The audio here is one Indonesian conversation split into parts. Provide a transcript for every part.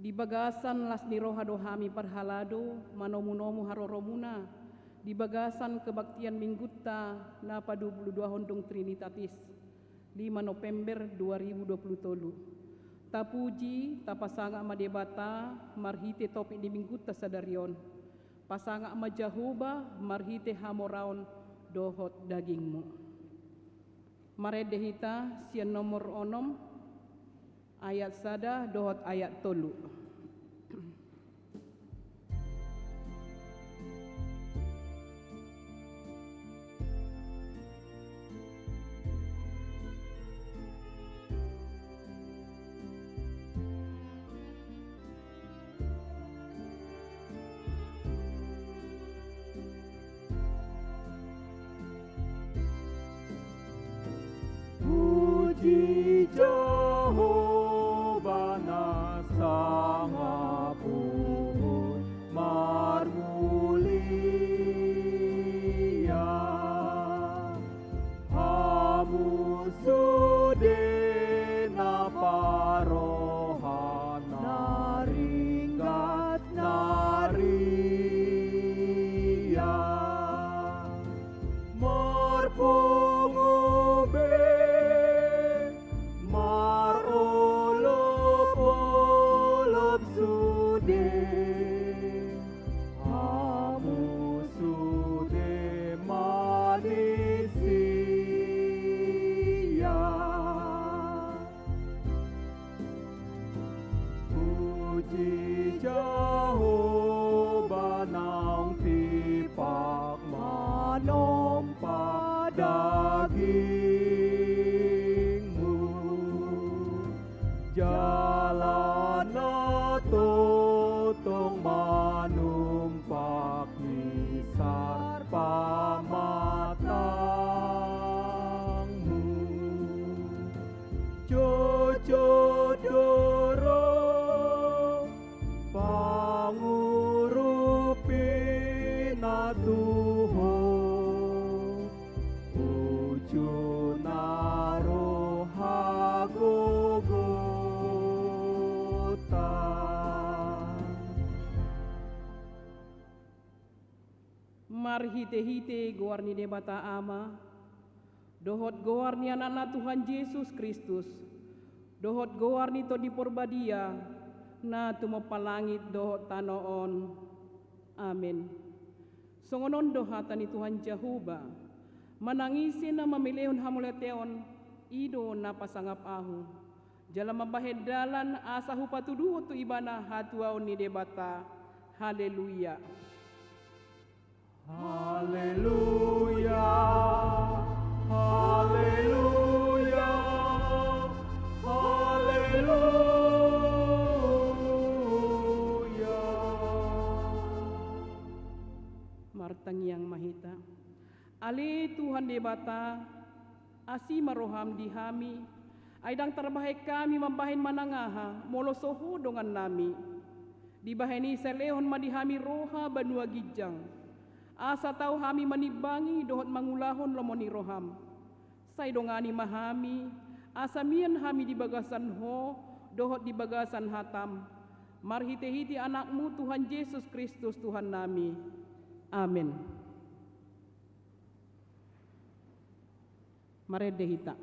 Di bagasan las ni roha dohami parhalado manomu-nomu haroromuna. Di bagasan kebaktian minggutta na pa 22 Hondong Trinitatis 5 November 2023. Tapuji tapasanga madebata marhite topi di minggutta sadarion. Pasanga majahuba marhite hamoraon dohot dagingmu. Maredehita sian nomor onom ayat sada dohot ayat tolu. Puji Jehovah na sanga puhut marmulia. Hamu sude na parohan naringgat naria. Marpungube marolop-olop sude. Hamu sude manusia. Puji Jehovah naung pipak manompa dagingmu. Jalan na totong manumpak hisar pamatangmu. Jojodoro pangurupi na Tuho. Uju naro hagogota. Marhite-hite goarni debata ama. Dohot goarni anak Tuhan Yesus Kristus. Dohot goarni to di porbadia na tumapalangit dohot tanoon. Amen. Songonon dohatan ni Tuhan Jehovah. Manangisin na mamilihon hamuleteon ido na pasangap ahu. Jalan mabahedalan asa hupatudu tu ibana hatuaon ni debata. Haleluya. Haleluya. Haleluya. Haleluya. Martang yang mahita. Ali Tuhan debata, asi maroham dihami, aidang terbaik kami membahin manangaha, molosohu dongan nami. Dibahini selehon madihami roha banua gijang. Asa tahu hami manibangi dohot mangulahon lomoni roham. Say dongani mahami, asa mian hami di bagasan ho, dohot di bagasan hatam. Marhite-hiti anakmu Tuhan Yesus Kristus Tuhan nami. Amin. Maredehita.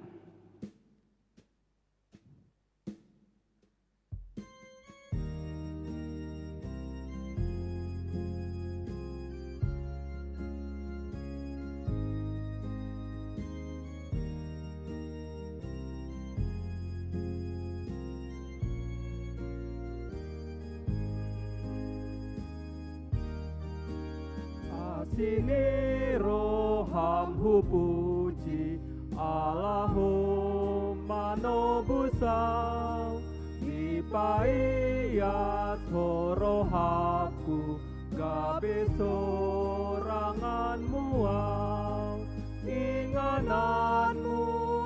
Sini roham hupuji Allahumma nobusau dipaias horohaku gabe sorangan muau ingananmu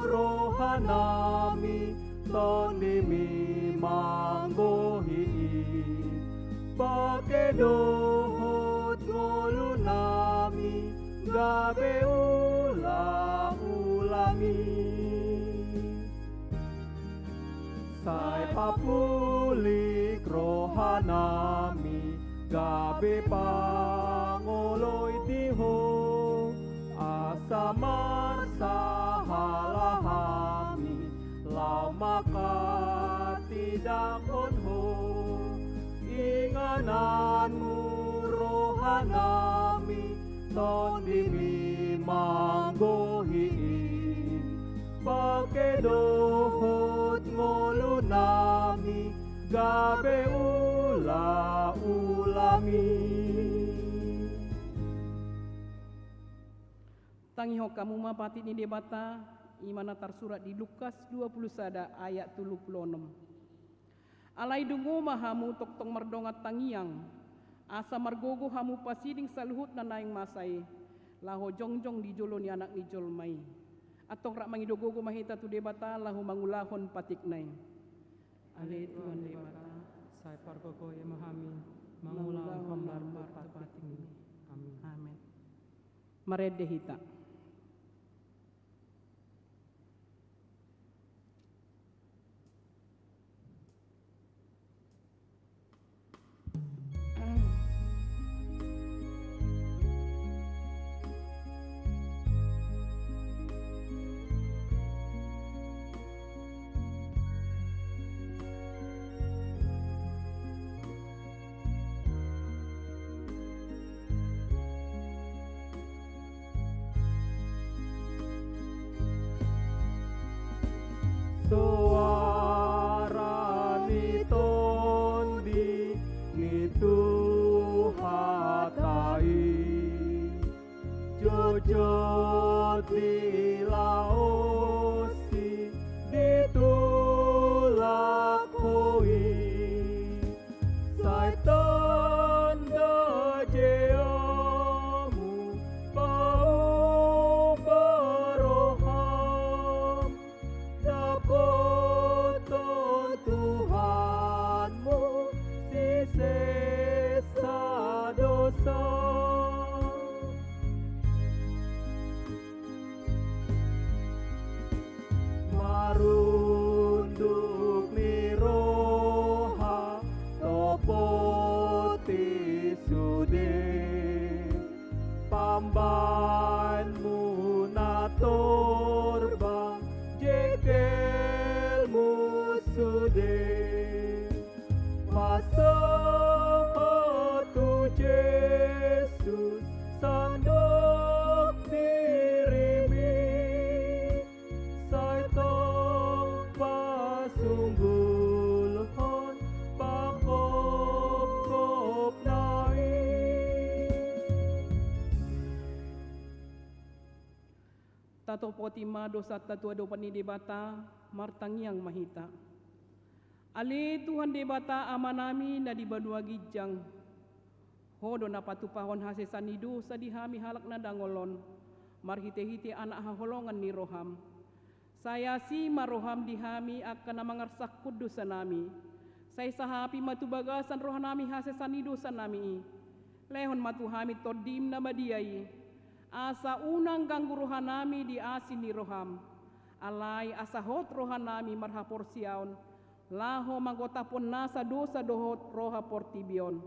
rohanami tonimi manggohi pakai dohot ngolunami gabe ulang-ulangi sai papulik rohanami gabe pangoloy diho asamar sahalahami lama katidakon ho ingananmu rohanami tondimi manggohi pakedohot ngolo nami gabe ulami Tangiho kamu mapati ni debata imana tersurat di Lukas 21 ayat 36. Alai dungo mahamu toktong merdongat tangiang asa margogo hamu pasiding saluhut na naing masay laho jongjong di joloni anak ni jolmai atong rak mangidogogo mahita tu debata lahu mangulahon patiknay. Ale Tuhan debata Sai pargogo ya mahami mangulang komlar pating. Amin. Amin. Marede hita. suara ni tondi ni tuhatai jojot di laosi ditulak hoi saiton dajeamu bau beroham dakoton Tuhanmu sisa dosa marunduk ni roha topoti sude pambanmu na torba jekelmu sude pasatu Yesus sandok dirimi saitong pasunggulhon pakop-kop nai Tato potima dosa tatua dopani debata martangiang mahita. Ale Tuhan debata amanami na di banua gijang. Hodo na patupahon hasesanido sa dihami halak na dangolon. Marhite-hite anak haholongan ni roham. Saya si maroham dihami akan mangarsak kudus sa nami. Say sahapi matubagasan rohanami hasesanido sa nami. Lehon matuhami todim na madiyay. Asa unang ganggu rohanami di asin ni roham. Alay asahot rohanami marhapor siaon. Laho manggotapon nasa dosa dohot roha portibion.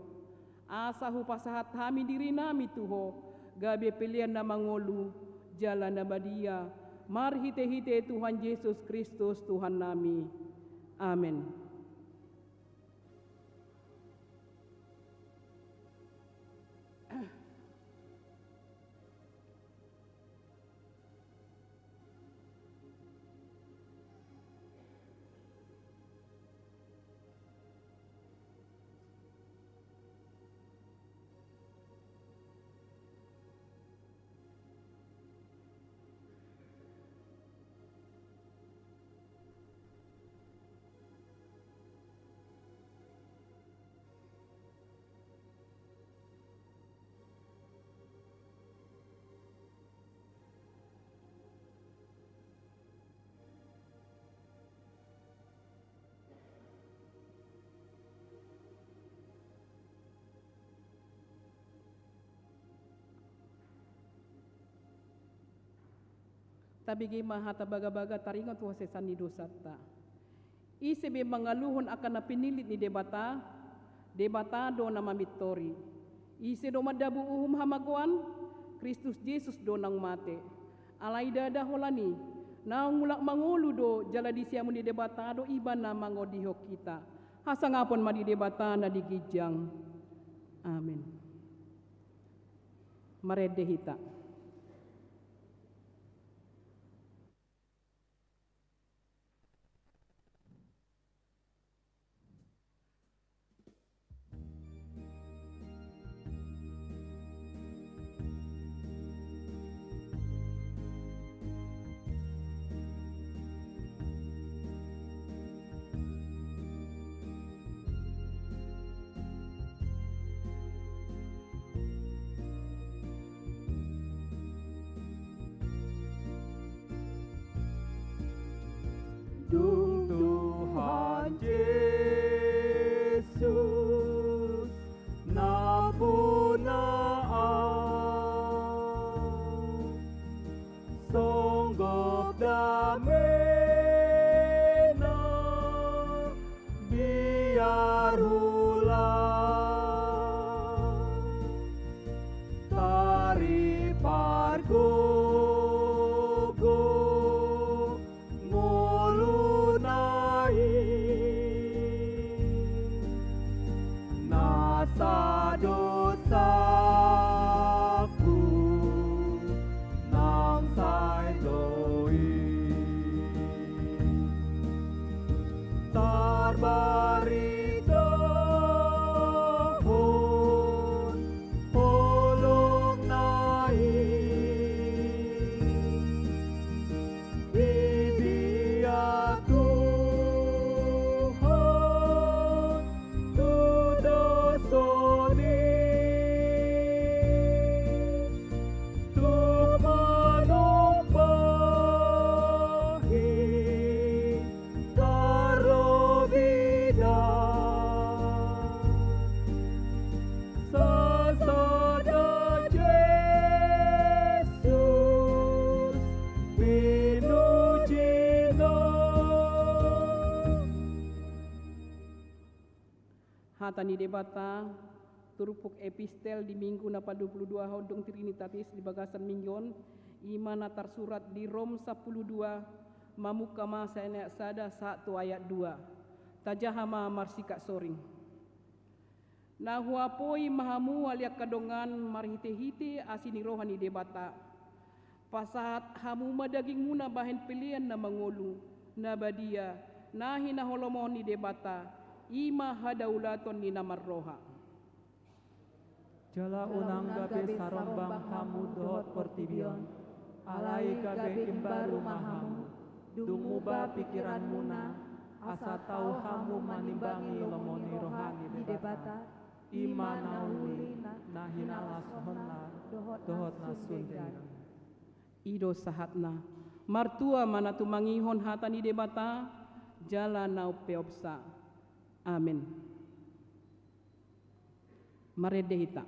Asa hupasahat hami diri nami tuho. Gabe pilihan na mangolu jalan na badia. Marhite-hite Tuhan Yesus Kristus Tuhan nami. Amin. Tabigi mahata baga-baga taringan tuha sesani dosata. Isebe mangaluhon akan na pinilit ni debata, debatado na mamitori. Ise do madabu uhum hamaguan, Kristus Jesus do nang mate. Alay dada holani, naong mulak mangulu do jala di siya mo di debatado iba na mangodihok kita. Hasangapon madidebata na digijang. Amin. Maredehita. Dung Tuhan Yesus napunaan songgop damai na biar ulang tari pargo nasa dosaku nang sai doi tarbarita hon holong nai bibiya Tuhan tudo soni tu manumpahi tarobida sasada Jesus pinujina. Hata ni debata turupuk epistel di minggu na 22 hodong Trinitatis di bagasan minggon ima na tersurat di Rom 12 mamuka masa enak sada 1 ayat 2 tajahama marsika soring na huapoi mahamu aliak kadongan marhite-hite asini rohani debata pasahat hamu madaging muna bahen pilihan na mangolu na badia na hinaholomon ni debata ima hadaulaton ni namar roha. Jala unang gabi sarombang hamu dohot pertibion alai gabe imbaru mahamu dumuba pikiran muna asa tau hamu manimbangi lomoni rohani di debata ima nauli nahina lasona dohot nasundena. Ido sahatna martua mana tu mangihon hata ni debata jala nau peopsa. Amin. Maredehita.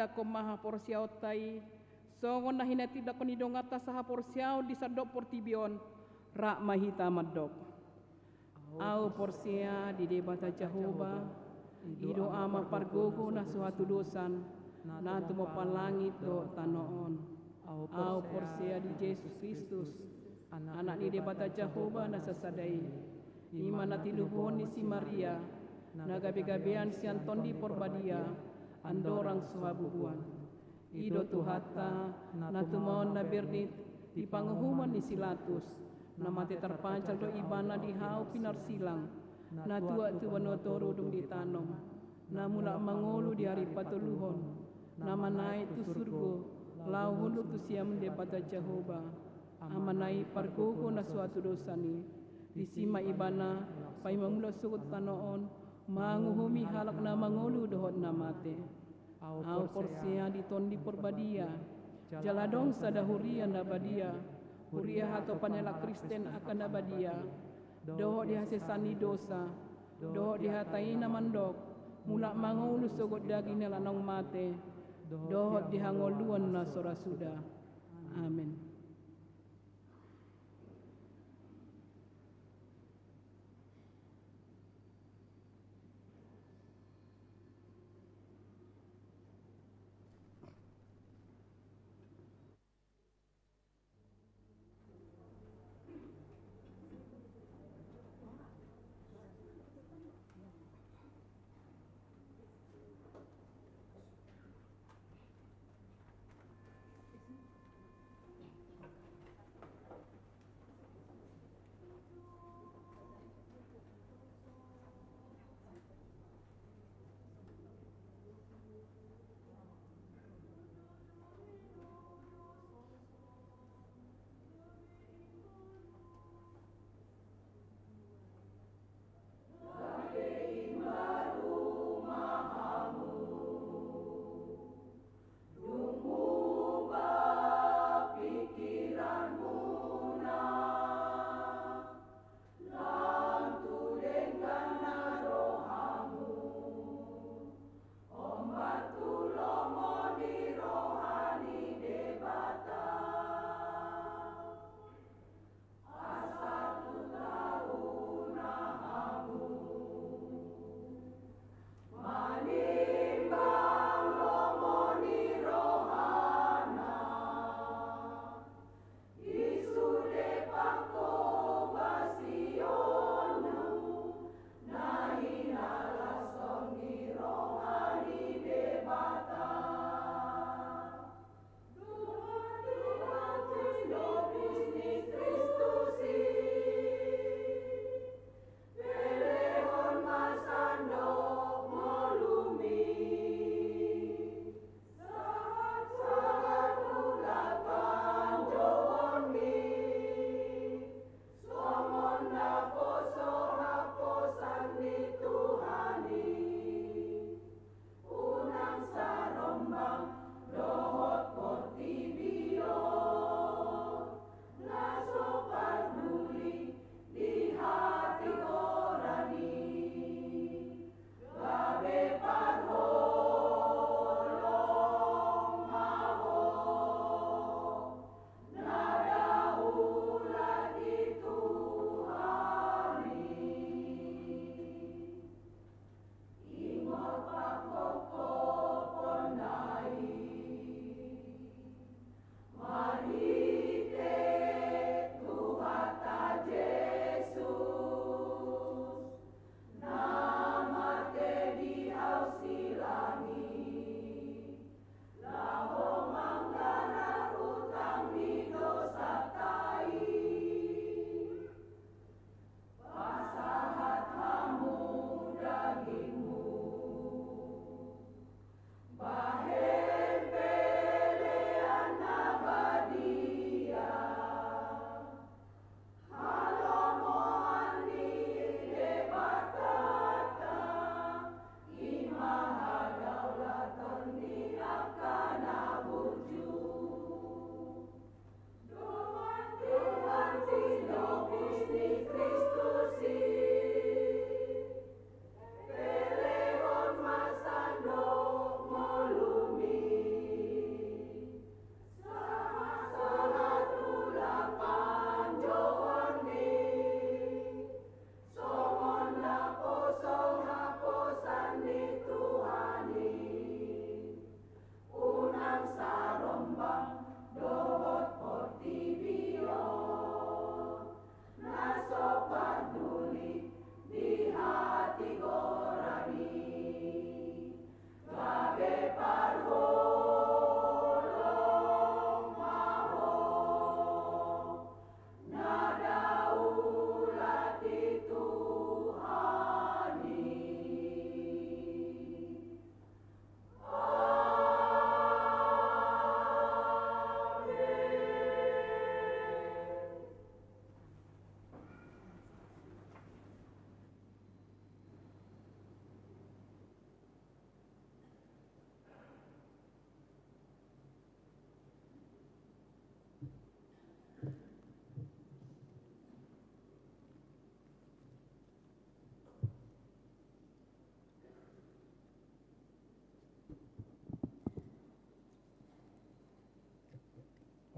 ada ko maha porsiao tai, songon na hina tidak ko nidongata saha porsiao di sadok portibion, rak mahita madok. Au porsia di debata Jehovah, ido ama pargogo na suatu dosan, na tumo palangit do tanoon. Au porsia di Yesus Kristus, anak ni debata Jehovah na sasadai, imana tinubuhon ni si Maria, na gabi-gabian si Anton di porbadia, andorang suhabubuan. Ido tuhata, na tumon na bernit, di panguhuman ni Silatus, na mati terpancal do ibana di hau pinarsilang, na tua notoro dung ditanom, na mula mangolu di hari patuluhon, na manai tu surgo, lau hunduk tu siam debata Jehovah, amanai pargogo na suatu dosa ni, di sima ibana, pai mamula sugut tanoon, manguhumi halak na mangolu dohot na mate. Au porsia di tondi porbadia, jaladong sadahuria na badia, huria hato panela Kristen akan na badia, dohot dihasesani dosa, dohot dihatai na mandok, mula mangolu sugut daging na lanong mate, dohot dihangoluan na sorasuda. Amin.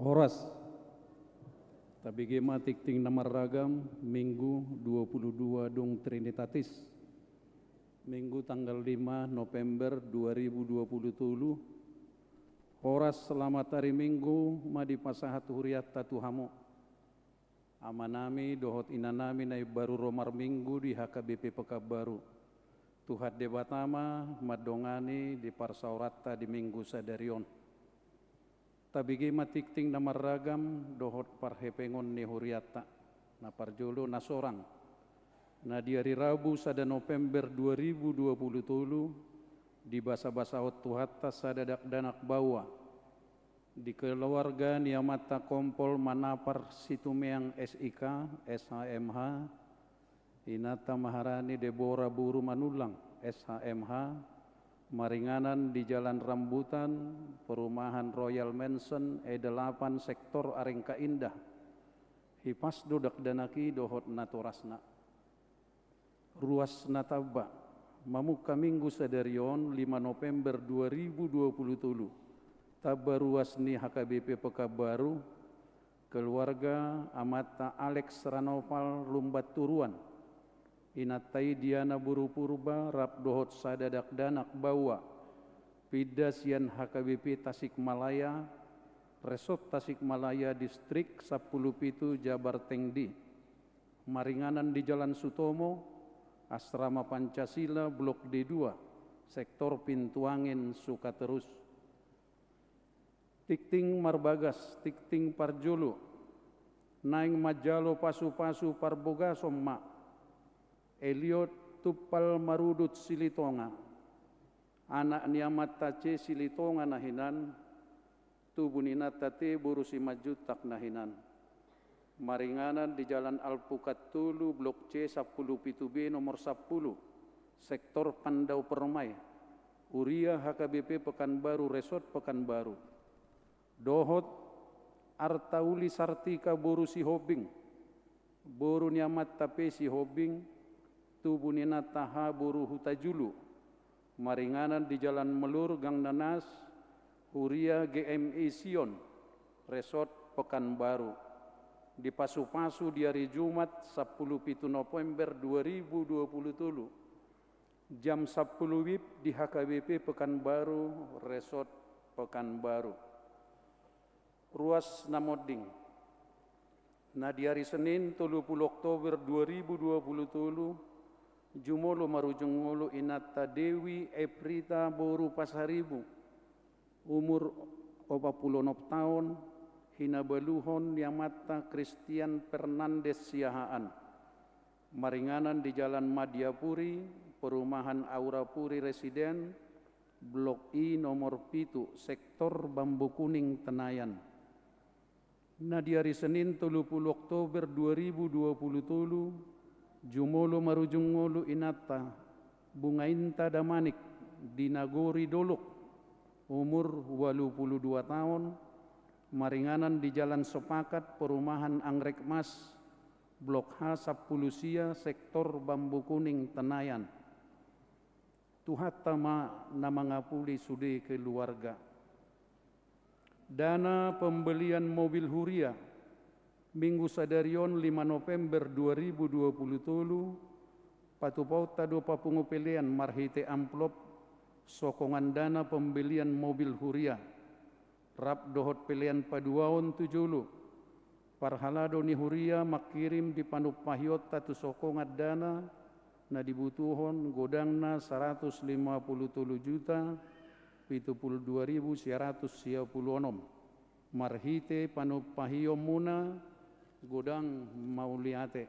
Horas tabigema tikting namar ragam Minggu 22 dong Trinitatis Minggu tanggal 5 November 2020 Horas selamat hari Minggu madi pasahat huriat tatuhamo amanami dohot inanami na baru romar Minggu di HKBP Pekabaru Tuhat debatama madongani di parsaurata di Minggu sadarion tabigi matikting namar ragam dohot parhepengon ni huriata na parjolo na sorang na di hari Rabu sada November 2020 di basa-basa tuhatta sadadak danak bawa di keluarga niamata kompol manapar situmeang SIK SHMH Inata Maharani Deborah Buru Manulang SHMH Maringanan di Jalan Rambutan, Perumahan Royal Mansion, E8 Sektor Arengka Indah. Hipas dodak danaki dohot naturasna. Ruas nataba, mamuka Minggu sadarion 5 November 2020 Taba ruas ni HKBP Pekabaru, keluarga Amata Alex Ranopal Lumbat Turuan. Inatai Diana Buru Purba rap dohot sadadak danak bawa Pidasian HKBP Tasikmalaya Resort Tasikmalaya Distrik 10 Jabar Tengdi Maringanan di Jalan Sutomo Asrama Pancasila Blok D2 Sektor Pintuangin Sukaterus Tikting Marbagas Tikting Parjolo Naing Majalo Pasu-Pasu Parboga Somma Eliot Tupal Marudut Silitonga anak niamat tace Silitonga nahinan tubunina tate burusi majutak nahinan Maringanan di Jalan Alpukat Tulu Blok C 10-B nomor 10 Sektor Pandau Permai Uria HKBP Pekanbaru Resort Pekanbaru Dohot Artauli Sartika Borusi Hobing Boru niamat tape si Hobing Tubunina taha buru hutajulu Maringanan di Jalan Melur Gang Nanas Huria GMI Sion Resort Pekanbaru di Pasu-Pasu di hari Jumat 10 November 2020 jam 10 WIB di HKBP Pekanbaru Resort Pekanbaru ruas namoding nah di hari Senin 30 Oktober 2020 Jumolo marujungolo Inata Dewi Eprita Boru Pasaribu umur 46 tahun Hinabaluhon Yamata Christian Fernandes Siahaan Maringanan di Jalan Madiapuri Perumahan Aurapuri Residen Blok I nomor 7 Sektor Bambu Kuning Tenayan nah di hari Senin 30 Oktober 2020 Jumolo marujungolo Inata Bungainta Damanik di Nagori Dolok umur 82 tahun Maringanan di Jalan Sepakat Perumahan Anggrek Mas Blok H 10 Sia Sektor Bambu Kuning Tenayan Tuhatama namangapuli sude keluarga dana pembelian mobil Huria Minggu sadarion 5 November 2020 Patupau tado papungu pelian marhite amplop sokongan dana pembelian mobil Huria rap dohot pelian paduaon tujulu parhalado ni Huria makirim di panupahiot tatu sokongan dana na dibutuhon godangna 153 juta 72.196 marhite panupahio muna godang Mauliate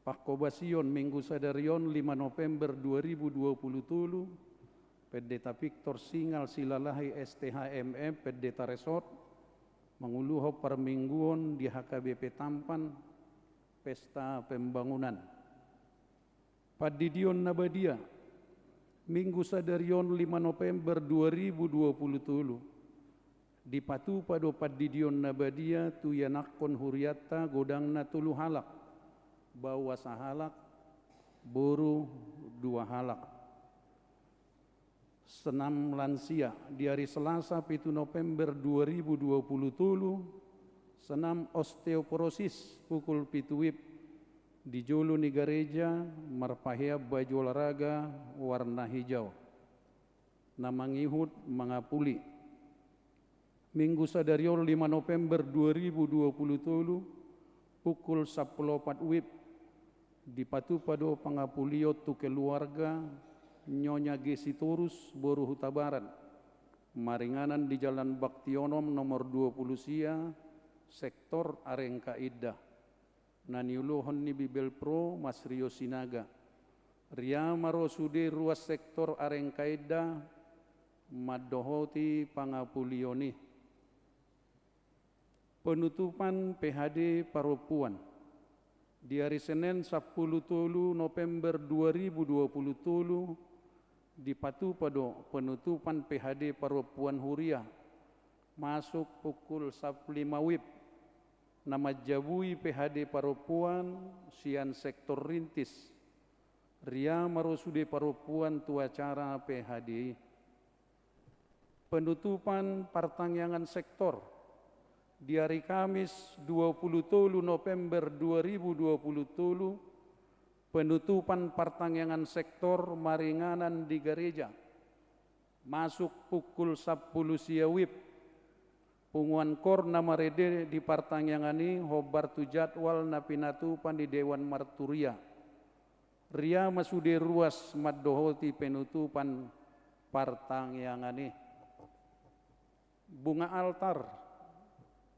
Pakobasion Minggu sadarion 5 November 2020 Pendeta Victor Singal Silalahi STHMM Pendeta Resort menguluho permingguan di HKBP Tampan Pesta Pembangunan Padidion Nabadia Minggu sadarion 5 November 2020 di patu pado Padidion Nabadia tu yanakon huriata godangna tulu halak bawa sahalak boru 2 halak senam lansia di hari Selasa 7 November 2020 senam osteoporosis pukul 7 WIB di Jolo ni gereja marpahia baju olahraga warna hijau namangihut mangapuli Minggu Sadariol 5 November 2020 pukul 14 WIB di Patupado Pangapulio tu keluarga Nyonya Gesitorus Boru Huta Barat maringanan di Jalan Baktionom nomor 20 Sia sektor Arengka Ida naniuluhon ni Bibel Pro Mas Rio Sinaga Ria Marosude ruas sektor Arengka Ida Madohoti Pangapulioni penutupan PHD Paropuan di hari Senin 10 November 2020 di Patupado penutupan PHD Paropuan Huria masuk pukul 15 WIB nama jabui PHD Paropuan sian sektor rintis Ria Marosude Paropuan tu acara PHD penutupan pertangyangan sektor di hari Kamis 20 November 2020 penutupan pertangyangan sektor maringanan di gereja masuk pukul 10 sia WIB punguan kor nama rede di pertangyangan ini hobar tu jadwal na pinatupan di Dewan Marturia Ria masude ruas maddohoti penutupan pertangyangan ini bunga altar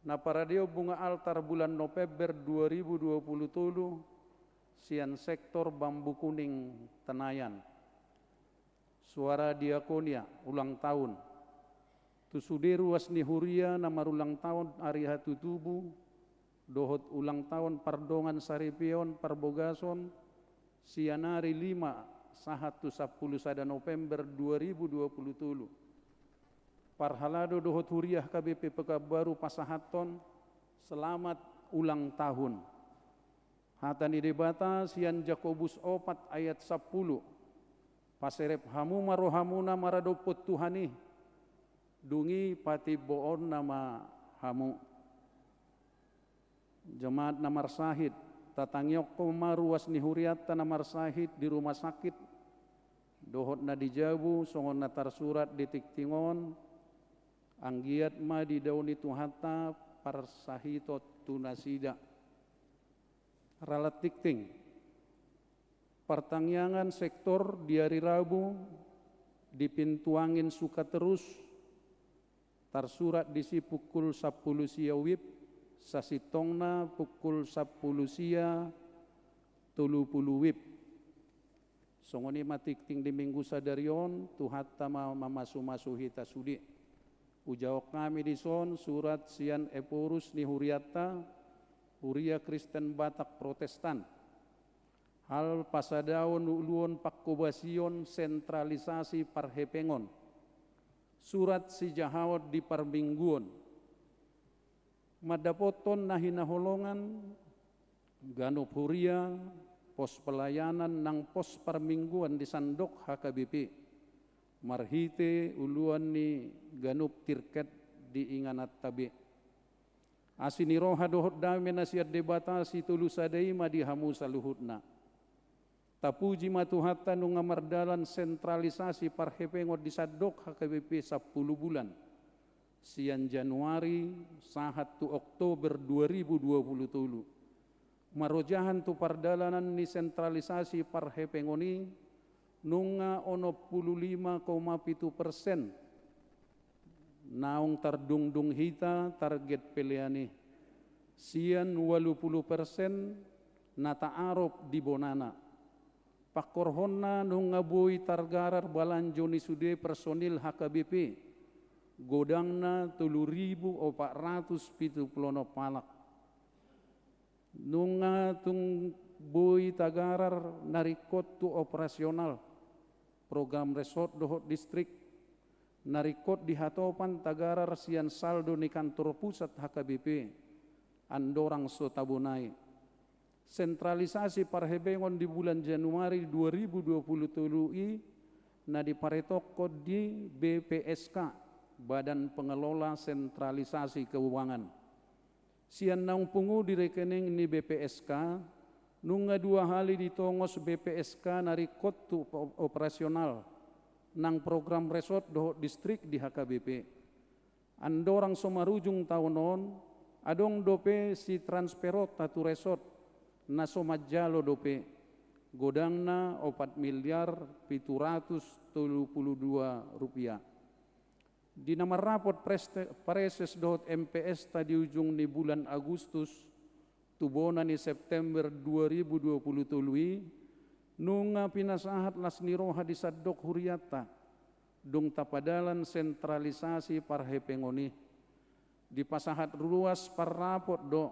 na paradio bunga altar bulan November 2020 sian sektor Bambu Kuning Tenayan suara diakonia ulang tahun tusude ruas ni Huria nama ulang tahun hari hatu tubuh dohot ulang tahun Pardongan Saripion Parbogason sianari 5 sahatu 10 sada November 2020 Parhalado dohot huriah KBP Pekabaru Pasahaton selamat ulang tahun. Hatani debata sian Jakobus 4 ayat 10. Paserep hamu marohamuna maradopot Tuhani. Dungi pati boon nama hamu. Jemaat namar sahid. Tatangyok maruas ni huriat namar sahid di rumah sakit. Dohot na dijabu songon natar surat di tiktingon. Anggiat ma di dauni tuhata parsahito tunasida ralat tikting pertangyangan sektor di hari Rabu dipintuangin suka terus tarsurat disi pukul 10 sia WIB sasitongna pukul 10 sia 30 WIB songoni matikting di minggu sadarion tuhata mamasu-masu hita sudi ujawak kami di son surat sian Eporus ni Huriata Huria Kristen Batak Protestan hal pasadaon uluon pakkubasion sentralisasi parhepengon surat si jahawat di parbingguon madapoton nahinaholongan ganop Huria pos pelayanan nang pos parmingguan di Sandok HKBP marhite uluan ni ganup tirket di inganat tabi asini roha dohot dame nasiat debatasi tulusadai madihamu saluhutna tapuji matuhata nu ngamardalan sentralisasi parhepengot di Sadok HKBP 10 bulan sian Januari sahat tu Oktober 2020 marojahan tu pardalanan ni sentralisasi parhepengoni nunga 55,7% naung tardungdung hita target peleani sian 80% nata arop di bonana pakorhonna nunga bui targarar balanjoni sude personil HKBP godangna 3.470 palak nunga tung bui tagarar narikot tu operasional program resort dohot distrik narikot di hatopan tagarar sian saldo ni kantor pusat HKBP andorang sotabunai sentralisasi parhebengon di bulan Januari 2020 i na diparetoko di BPSK, Badan Pengelola Sentralisasi Keuangan. Sian naung pungu di rekening ni BPSK, nunga 2 hali ditongos BPSK narikot tu operasional nang program resort doho distrik di HKBP. Andorang somarujung tahunon, adong dope si transferot tatu resort na somajalo dope, godangna 4 miliar 732 rupiah. Di nomor rapot preses dohot MPS tadi ujung ni bulan Agustus tubona ni September 2020 tului, nunga pinasahat las niroha di sadok huriata, dung tapadalan sentralisasi parhepengoni. Di pasahat ruas parrapot do,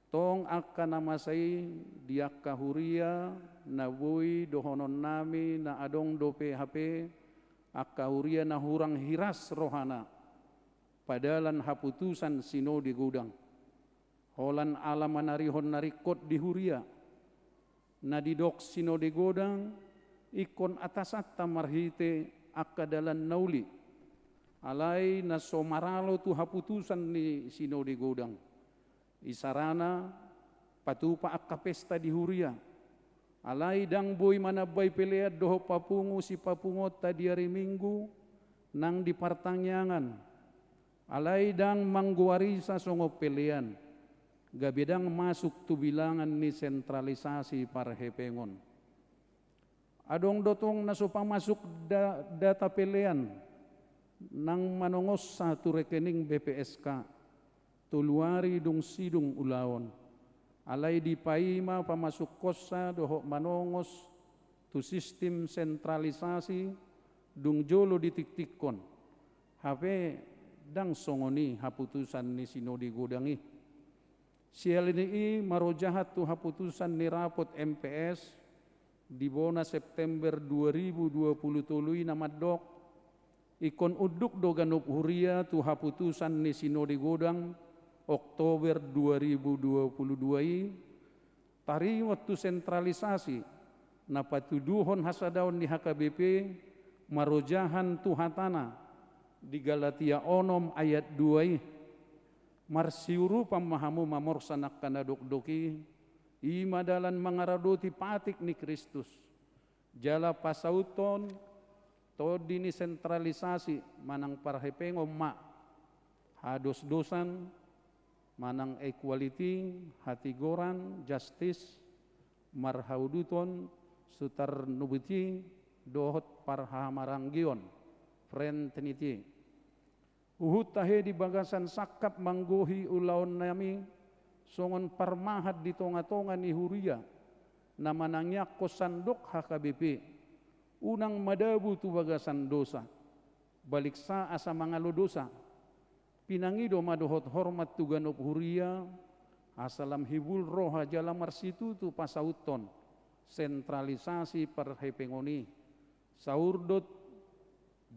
tong akka namasai diakka huria, na bui dohonon nami na adong do PHP, akka huria na hurang hiras rohana, padalan haputusan sinodi gudang. Holan alaman narihon narikot di huria, na didok sinodi godang, ikon atasata marhite akka dalan nauli, alay na somaralo tu haputusan ni sinodi godang. Isarana patupa akka pesta di huria, alay dang boy manabay pelead doho papungu si papungot tadi hari Minggu nang di partangyangan, alay dang mangguarisa songo pelean, gabedang masuk tu bilangan ni sentralisasi parhepengon. Adong dotong nasupang masuk data pelean nang manongos satu rekening BPSK, tuluari dung sidung ulaon, alay di paima pamasuk kosa doho manongos tu sistem sentralisasi dung jolo ditik-tikkon, hape dang songoni haputusan ni sinodi godangi. Sialini marojahat tu haputusan ni rapot MPS di bona September 2020 tului namadok, ikon uduk do ganup huria tu haputusan ni sinodi godang Oktober 2022 tari waktu sentralisasi na patuduhon hasadaon di HKBP marojahan tu hatana di Galatia onom ayat 2 marsiuru pamahamu mamorsanak kanadok-doki ima dalan mangaradoti patik ni Kristus jala pasauton todi ni sentralisasi manang parhepengom ma hados dosan manang equality hatigoran justice marhauduton sutar nubuti dohot parhamaranggion fraternity uhut tahe di bagasan sakap manggohi ulaon nami songon parmahat di tonga-tonga ni huria na manangyak ko sandok HKBP unang madabu tu bagasan dosa balik sa asa mangalo dosa pinangido madohot hormat tu ganop huria asalam hibul roha jala marsitu tu pasauton sentralisasi parhepengoni saurdot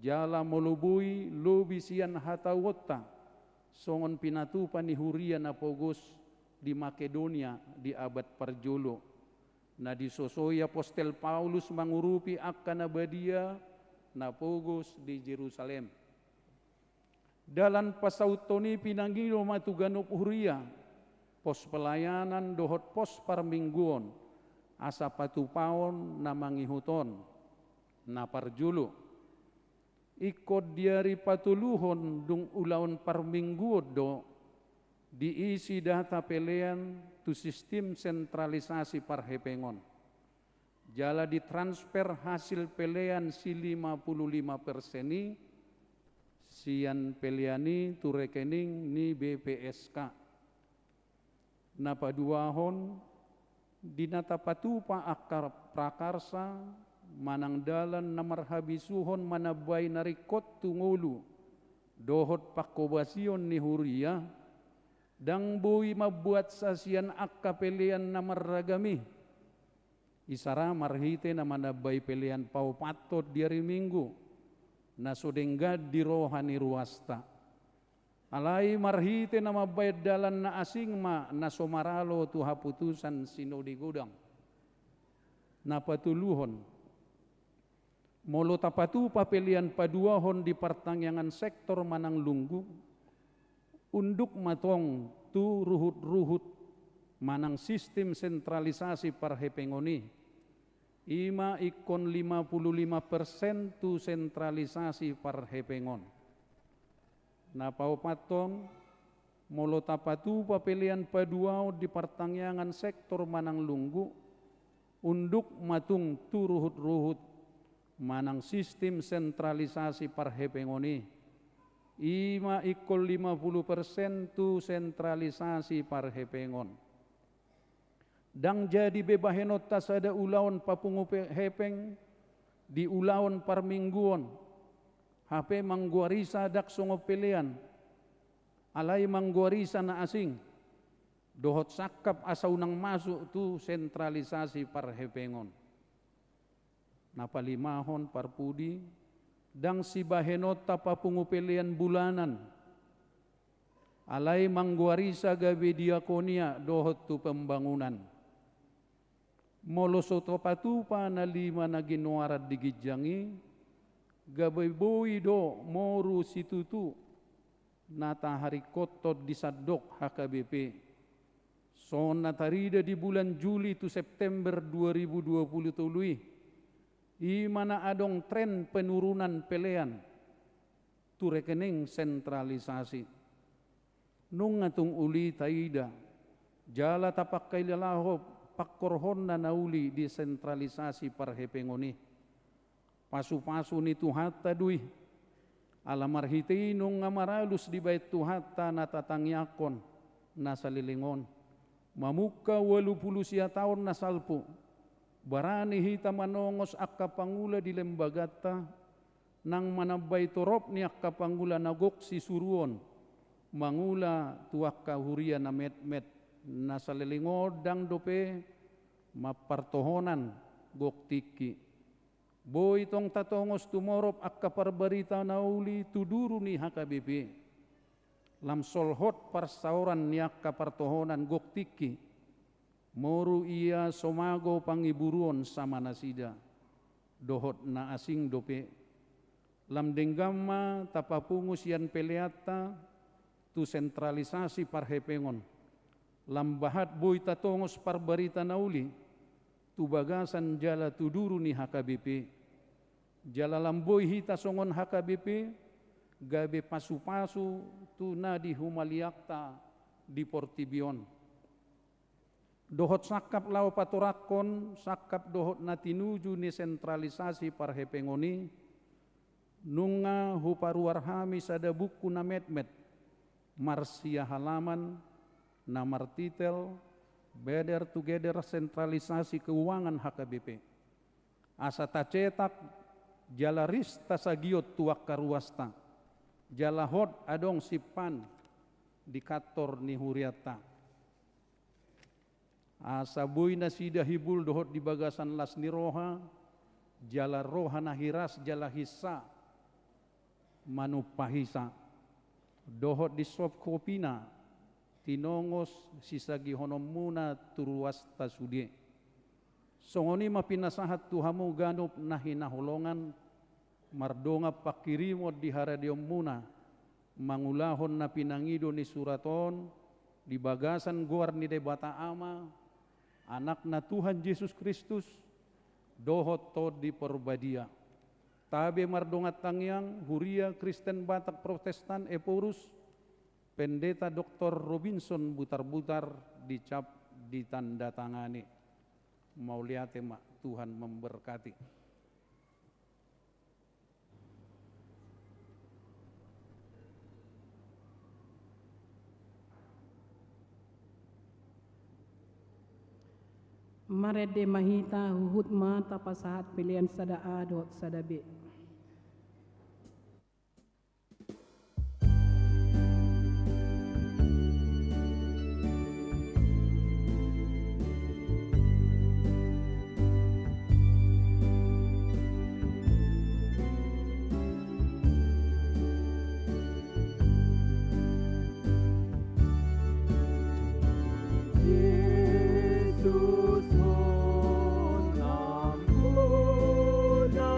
jala molubui lobisian hatawota songon pinatupan ni huria na pogos di Makedonia di abad parjolo na disosoy Apostel Paulus mangurupi akan abadia na pogos di Jerusalem. Dalan pasautoni pinanggilo matuganop huria pos pelayanan dohot pos parmingguon asa patupaon na mangihuton na parjulo ikod diari patuluhon dung ulaon parmingguod do diisi data pelean tu sistem sentralisasi parhepengon jala ditransfer hasil pelean si 55% sian peleani tu rekening ni BPSK napaduahon dinata patupa akar prakarsa manang dalan na marhabisuhon manabay narikot tungulu dohot pakobasion ni huria dang buwi mabuat sa siyan akka pelean na marragami isara marhite na manabay pelean paupatot diari Minggu na sudenggad di rohani ruasta alay marhite na mabayad dalan na asing ma na somaralo tu haputusan sinodi gudang napatuluhon Molo tapatu papelian paduahon di pertangyangan sektor Manang Lunggu, unduk matong tu ruhut-ruhut manang sistem sentralisasi parhepengoni, ima ikon 55% tu sentralisasi parhepengon. Napau patong, molo tapatu papelian paduao di pertangyangan sektor Manang Lunggu, unduk matung tu ruhut-ruhut manang sistem sentralisasi parhepengoni, ima ikol 50% tu sentralisasi parhepengon. Dang jadi bebahenot tasada ulaon papungu hepeng di ulaon parmingguon, hape mangguarisa dak songo pelean, alai mangguarisa na asing, dohot sakap asau nang masuk tu sentralisasi parhepengon. Napalimahon parpudi, dang si bahenot tapapungu pelean bulanan, alai mangguarisa gawe diakonia dohot tu pembangunan. Molosoto patupa na 5 na ginuarat di gijangi, gabe boi do moru situtu, nata hari kotot di sadok HKBP. So natarida di bulan Juli tu September 2020 tului, i mana adong tren penurunan pelean tu rekening sentralisasi. Nung ngatung uli taida, jala tapak kailalaho pakkorhon na nauli di sentralisasi parhepengoni. Pasu-pasu ni tuhata dui, alamar hiti nung ngamaralus di bait tuhata natatangyakon nasa lilingon. Mamuka 80 tahun na salpo, barani hita manongos akka pangula di lembagata, nang manabay torop ni akka pangula nagok si suruon, mangula tuak kahuria na met-met, nasa lelingod dang dope, mapartohonan gok tiki. Boy tong tatongos tumorop akka parbarita na uli tuduru ni HKBP. Lamsolhot parsauran ni akka partohonan gok tiki. Moru ia somago pangiburuon sama nasida, dohot na asing dope. Lam denggama tapapungus yan peleata tu sentralisasi parhepengon. Lam bahat boy tatongos parbarita nauli, tu bagasan jala tuduru ni HKBP. Jala lamboy hita songon HKBP, gabe pasu-pasu tu nadi humaliakta di Portibion. Dohot sakap lau paturakon, sakap dohot na tinuju ni sentralisasi parhepengoni, nunga huparuarhami sada buku na met-met, marsia halaman, na martitel, better together sentralisasi keuangan HKBP. Asa tacetak, jala rista sagiot tuak karuasta, jala hot adong sipan di kantor ni huriata. Asa boy na sida hibul dohot di bagasan las ni roha, jala roha na hiras jala hisa, manupahisa. Dohot di sop kopina, tinongos sisagi honom muna turuas tasudie. Songoni mapinasahat tuhamu ganop na hinaholongan, mardonga pakirimo di haradiom muna, mangulahon na pinangido ni suraton, di bagasan guar ni debata ama, anak na Tuhan Yesus Kristus, dohot to di Porbadia. Tabe mardongat tangyang, Huria Kristen Batak Protestan Eporus, Pendeta Dr. Robinson Butar-Butar dicap ditandatangani. Mauliate mak Tuhan memberkati. Marede mahita huhut ma tapasahat pilihan sada a dot sada b. Yesus honam mula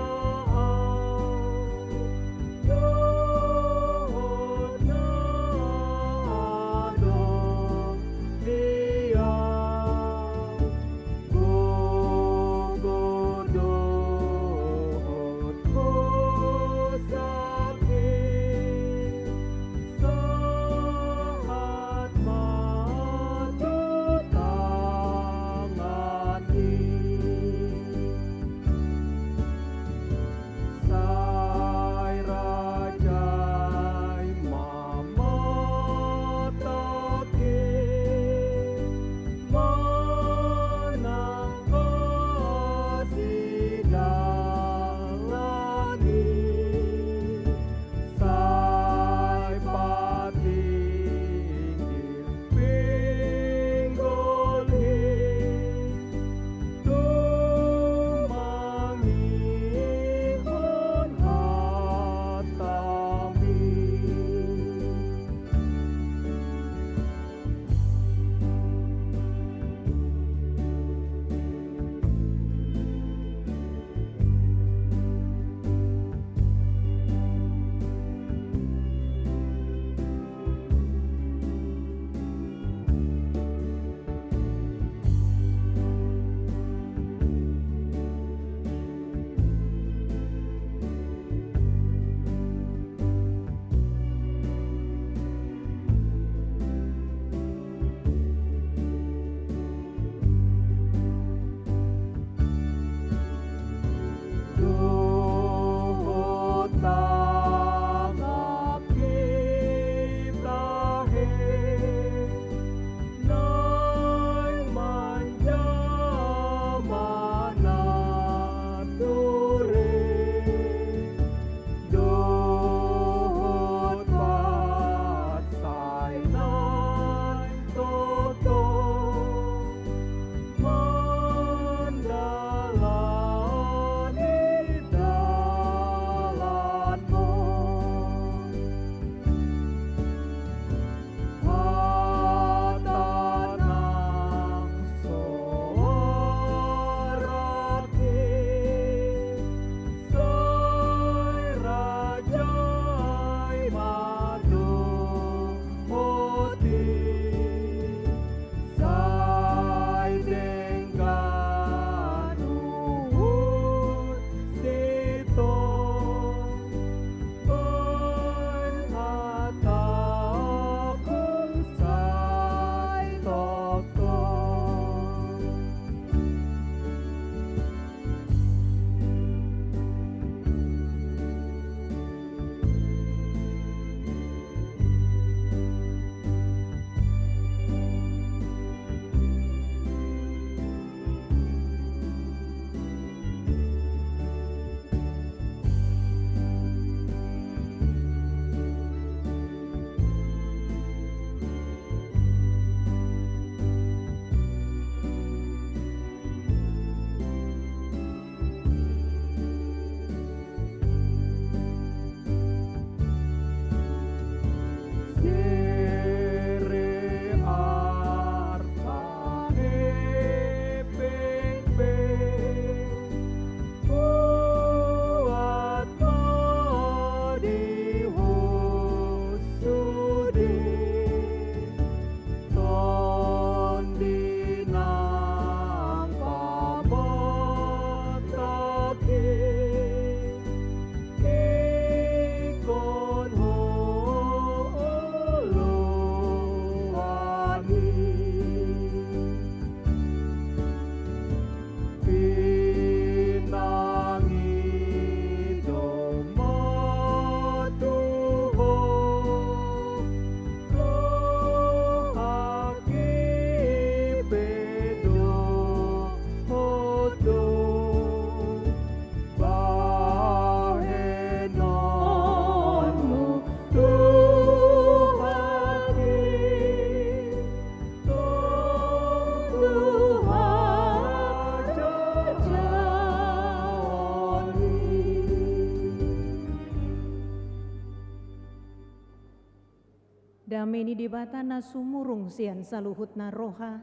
ni di bata na sumurung sian saluhut na roha,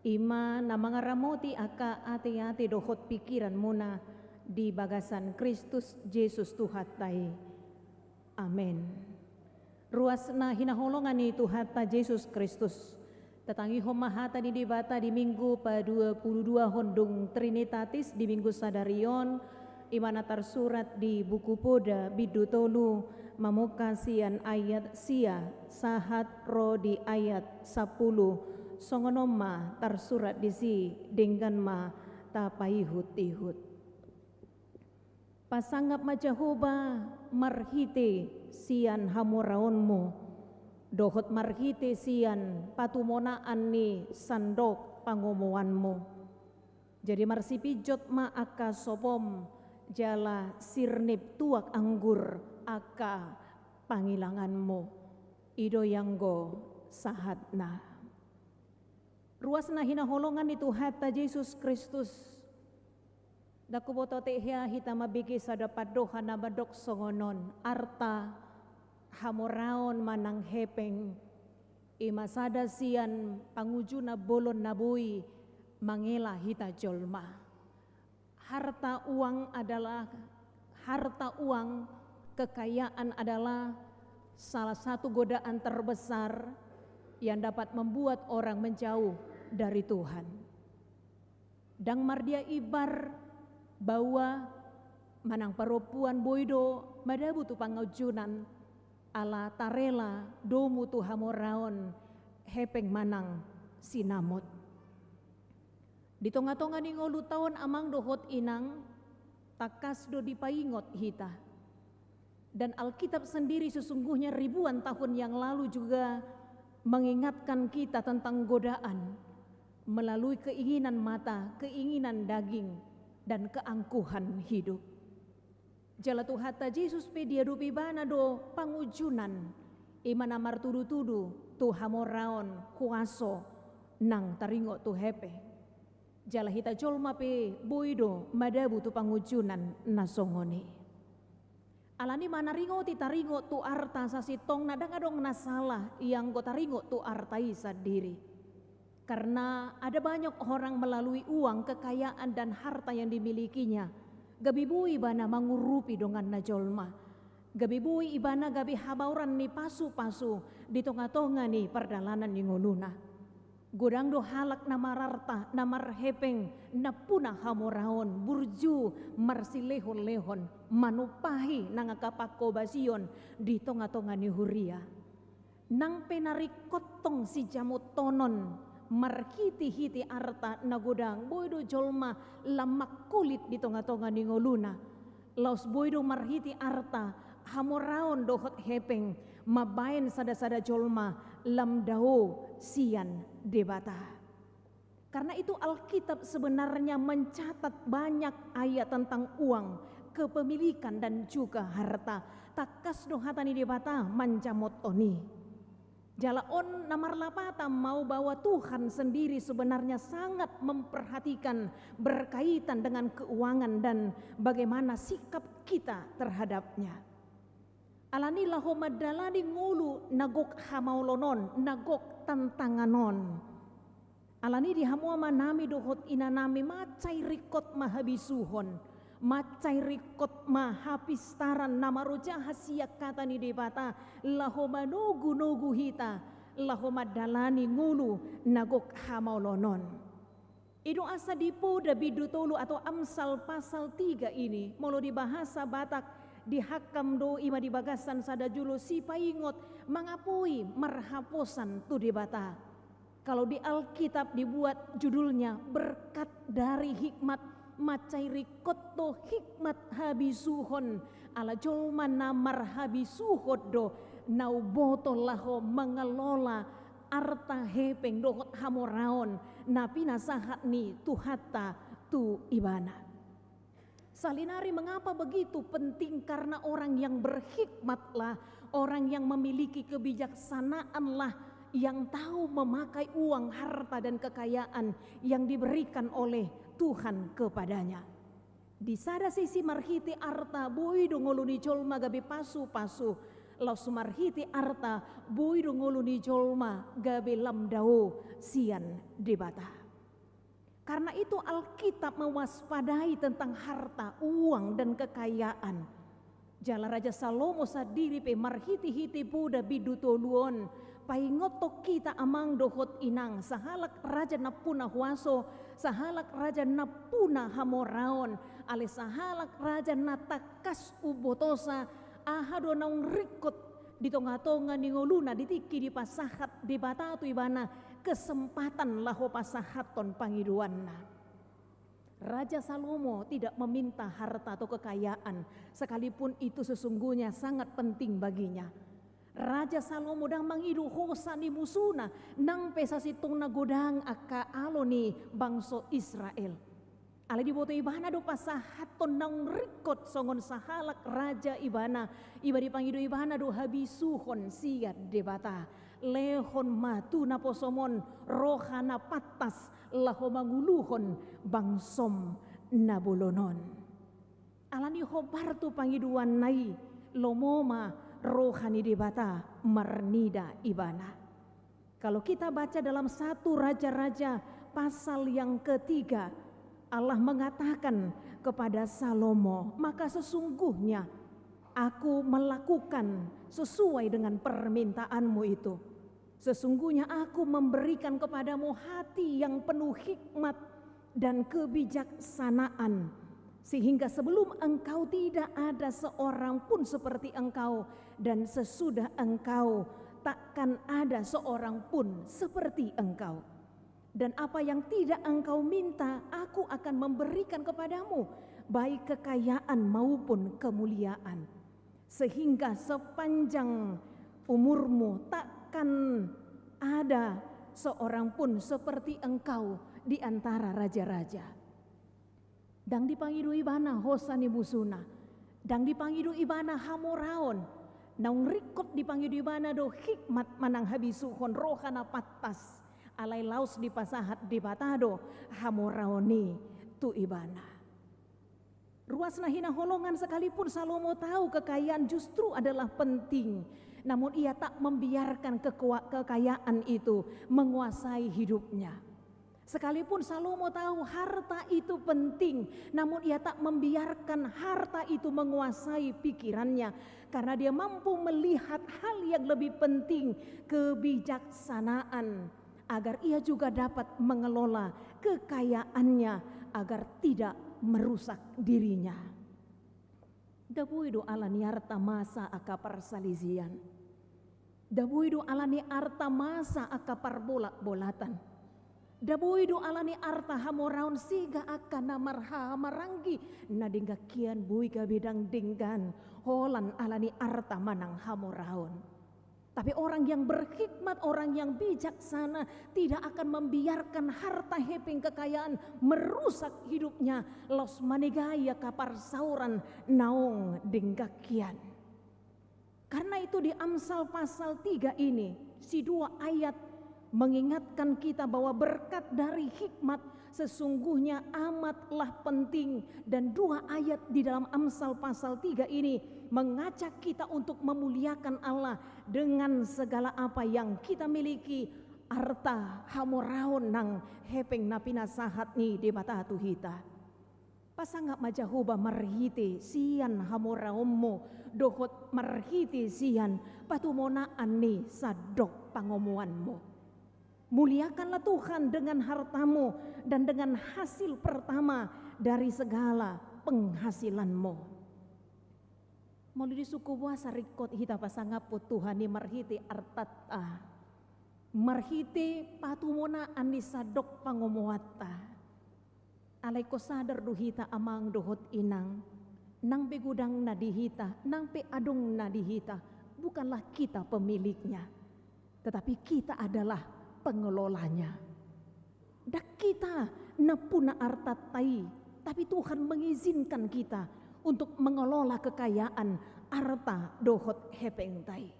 ima na mga ramoti aka ati-ati dohot pikiran muna di bagasan Kristus Jesus Tuhatay. Amen. Ruas na hinaholongan ni Tuhata Jesus Kristus, tatangi homahata ni di bata di minggu pa 22 hondung Trinitatis di minggu sadarion, imana tersurat di buku poda bidutolu mamuka sian ayat sia sahat ro di ayat 10 songonoma tersurat di si dengan ma tapaihut-ihut. Pasanggap majahoba marhite sian hamuraonmu, dohot marhite sian patumonaan ni sandok pangomoanmu. Jadi marsipijot ma aka sopom jala sirnip tuak anggur aka pangilanganmu, ido yanggo sahatna. Ruas na hinaholongan ni Tuhata Jesus Kristus, dakuboto tehya hita mabigi sa dapadoha na badok songonon, arta hamoraon manang hepeng, imasada sian panguju na bolon na bui, mangela hita jolma. Harta uang, kekayaan adalah salah satu godaan terbesar yang dapat membuat orang menjauh dari Tuhan. Dang mardia ibar bahwa manang perempuan boido madabu tu pangujunan ala tarela domu tu hamoraon hepeng manang sinamot. Di tonga-tonga ni ngolu tahun amang dohot inang takas do dipaingot hita. Dan Alkitab sendiri sesungguhnya ribuan tahun yang lalu juga mengingatkan kita tentang godaan melalui keinginan mata, keinginan daging, dan keangkuhan hidup. Jala Tuhata Jesus pedia dupi bana do pangujunan imana martudu-tudu tu hamoraon kuaso nang taringo tu hepe. Jala hita jolma pe boido madabu tu pangujunan nasongoni. Alani mana ringo ti taringo tu arta sasitong nadang-adong nasalah yang go taringo tu artai sadiri. Karena ada banyak orang melalui uang, kekayaan dan harta yang dimilikinya, gabibui ibana mangurupi dongan najolma, gabibui ibana gabi habauran ni pasu-pasu di tonga-tonga ni perdalanan ni ngoluna. Godang do halak na mararta, na marhepeng, na punah hamoraon, burju marsilehon-lehon, manupahi nangakapakobasion di tonga-tonga ni huria. Nang penarikotong si jamut tonon, marhiti-hiti arta na godang, boido jolma lamak kulit di tonga-tonga ni ngoluna. Laos boido marhiti arta, hamoraon dohot hepeng, mabain sada-sada jolma lamdao sian debata. Karena itu Alkitab sebenarnya mencatat banyak ayat tentang uang, kepemilikan dan juga harta. Takas dohatani debata mancamotoni. Jalaon namar lapata mau bahwa Tuhan sendiri sebenarnya sangat memperhatikan berkaitan dengan keuangan dan bagaimana sikap kita terhadapnya. Alani laho madalani ngulu nagok hamaulonon, nagok tantanganon. Alani di hamua manami dohot inanami macai rikot mahabisuhon, macai rikot mahapistaran namaroja hasia kata ni debata, laho manogu-nogu hita, laho madalani ngulu nagok hamaulonon. Ido asa dipo da bidutolu atau Amsal pasal 3 ini, molo di bahasa Batak, di hakam do ima di bagasan sada julo si paingot mangapui marhaposan tu debata. Kalau di Alkitab dibuat judulnya berkat dari hikmat macai rikotto hikmat habisuhon ala jolma namar habisuhod do nau boto laho mengelola arta hepeng dohot hamoraon napina sahat ni tuhata tu ibana. Salinari mengapa begitu penting? Karena orang yang berhikmatlah, orang yang memiliki kebijaksanaanlah yang tahu memakai uang, harta dan kekayaan yang diberikan oleh Tuhan kepadanya. Di sada sisi marhiti arta boido ngoluni jolma gabi pasu-pasu Laus marhiti arta boido ngoluni jolma gabe lamdao sian debata. Karena itu Alkitab mewaspadai tentang harta, uang dan kekayaan. Jala Raja Salomo sadiri pe marhiti-hiti buda bidutoluon paingoto kita amang dohot inang sahalak raja napuna huaso, sahalak raja napuna hamoraon, ale sahalak raja natakas ubotosa ahado naung rikot di tonga-tonga ningoluna ditiki di pasahat di batatu ibana kesempatan laho pasahaton pangiduanna. Raja Salomo tidak meminta harta atau kekayaan, sekalipun itu sesungguhnya sangat penting baginya. Raja Salomo dang mangidu hosa ni musuna nang pesa situng nagodang aka aloni bangso Israel. Ale di boto ibana do pasahaton nang rikot songon sahalak raja ibana iba dipangidu ibana do habisuhon siat debata lehon matu na posomon rohana patas laho manguluhon bangsom nabolonon. Alani hobar tu pangiduan nai lomoma rohani debata marnida ibana. Kalau kita baca dalam 1 Raja-Raja pasal yang ketiga, Allah mengatakan kepada Salomo, maka sesungguhnya aku melakukan sesuai dengan permintaanmu itu. Sesungguhnya aku memberikan kepadamu hati yang penuh hikmat dan kebijaksanaan, sehingga sebelum engkau tidak ada seorang pun seperti engkau, dan sesudah engkau takkan ada seorang pun seperti engkau. Dan apa yang tidak engkau minta, aku akan memberikan kepadamu, baik kekayaan maupun kemuliaan, sehingga sepanjang umurmu takkan ada seorang pun seperti engkau di antara raja-raja. Dang dipangidu ibana hosani busuna, dang dipangidu ibana hamoraon, naung rikot dipangidu ibana do hikmat manang habisuhon rohana patas, alai laus di pasahat di batado hamoraoni tu ibana. Ruas nahina holongan sekalipun Salomo tahu kekayaan justru adalah penting, namun ia tak membiarkan kekayaan itu menguasai hidupnya. Sekalipun Salomo tahu harta itu penting, namun ia tak membiarkan harta itu menguasai pikirannya, karena dia mampu melihat hal yang lebih penting, kebijaksanaan, agar ia juga dapat mengelola kekayaannya agar tidak merusak dirinya. Dabuidu alani arta masa aka persalisian. Dabuidu alani arta masa aka perbolak-bolatan. Dabuidu alani arta hamoraun siga aka namarha maranggi nadingga kian bui ka bidang dinggan holan alani arta manang hamoraun. Tapi orang yang berhikmat, orang yang bijaksana tidak akan membiarkan harta hepeng kekayaan merusak hidupnya. Los manigaya kapar sauran naung dinggakian. Karena itu di Amsal pasal 3 ini, si 2 ayat mengingatkan kita bahwa berkat dari hikmat sesungguhnya amatlah penting. Dan 2 ayat di dalam Amsal pasal 3 ini mengajak kita untuk memuliakan Allah dengan segala apa yang kita miliki. Arta hamoraon nang hepeng napina sahat ni di mata tuhita. Pasangap majahuba marhiti sian hamoraommo dohot marhiti sian patumonaan ni sadok pangomuanmu. Muliakanlah Tuhan dengan hartamu dan dengan hasil pertama dari segala penghasilanmu. Molidi suku buasa rikot hita pasangaput Tuhan ni marhiti artata. Marhiti patumona anisadok pangomuata. Alay ko sadar duhita amang dohot inang. Nang begudang nadihita, nang peadong nadihita. Bukanlah kita pemiliknya, tetapi kita adalah pengelolanya. Dak kita napuna artatai, tapi Tuhan mengizinkan kita untuk mengelola kekayaan arta dohot hepengtai.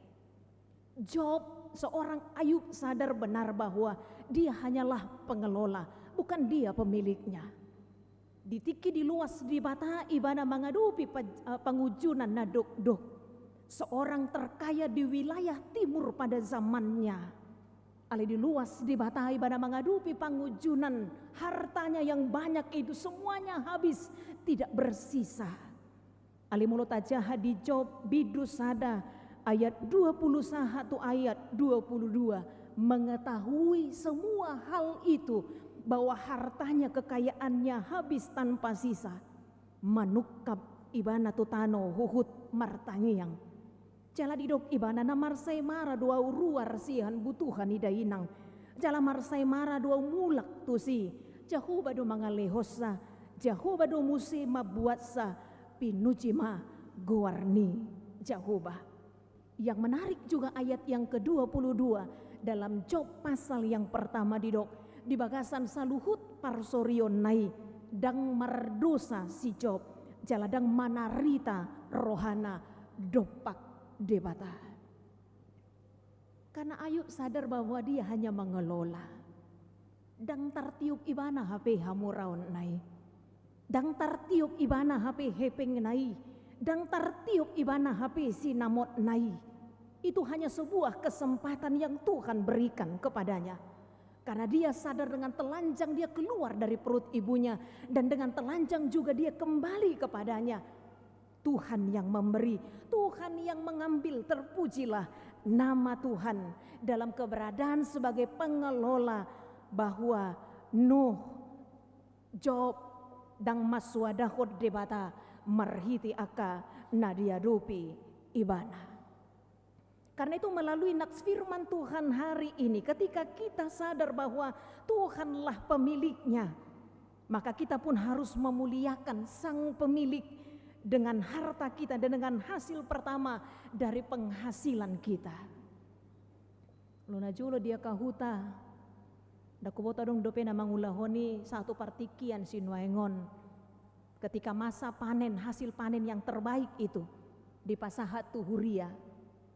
Job, seorang Ayub sadar benar bahwa dia hanyalah pengelola, bukan dia pemiliknya. Ditiki di luas di bata ibana mengadupi pengujunan nadok-dok. seorang terkaya di wilayah timur pada zamannya. Ali di luas di batai pada mengadupi pangujunan, hartanya yang banyak itu semuanya habis, tidak bersisa. Ali mulut aja di Job bidusada ayat 21 ayat 22 mengetahui semua hal itu, bahwa hartanya, kekayaannya habis tanpa sisa. Manukap ibana tutano huhut martangiang. Jala didok ibana na marsay mara dua uruar sihan butuhan idainang. Jala marsay mara dua mulak tusi. Jahuba do mga lehosa. Jahuba do musi mabuatsa. Pinujima guarni Jahuba. Yang menarik juga ayat yang ke-22 dalam Job pasal yang pertama didok. Di bagasan saluhut parsorio nai dang mardosa si Job jaladang manarita rohana dopak debata. Karena Ayub sadar bahwa dia hanya mengelola. Dang tartiup ibana HP hamuraon nai. Dang tartiup ibana HP hepeng nai. Dang tartiup ibana HP sinamot nai. Itu hanya sebuah kesempatan yang Tuhan berikan kepadanya. Karena dia sadar dengan telanjang dia keluar dari perut ibunya. Dan dengan telanjang juga dia kembali kepadanya. Tuhan yang memberi, Tuhan yang mengambil, terpujilah nama Tuhan. Dalam keberadaan sebagai pengelola, bahwa Nuh, Job, dan maswadahod debata marhiti aka nadiadupi ibana. Karena itu melalui nats firman Tuhan hari ini, ketika kita sadar bahwa Tuhanlah pemiliknya, maka kita pun harus memuliakan sang pemilik dengan harta kita dan dengan hasil pertama dari penghasilan kita. Luna julo dia kahuta, dakubota dong dope na mangulahoni satu partikian sinuaengon. Ketika masa panen, hasil panen yang terbaik itu di pasahat tuhuria.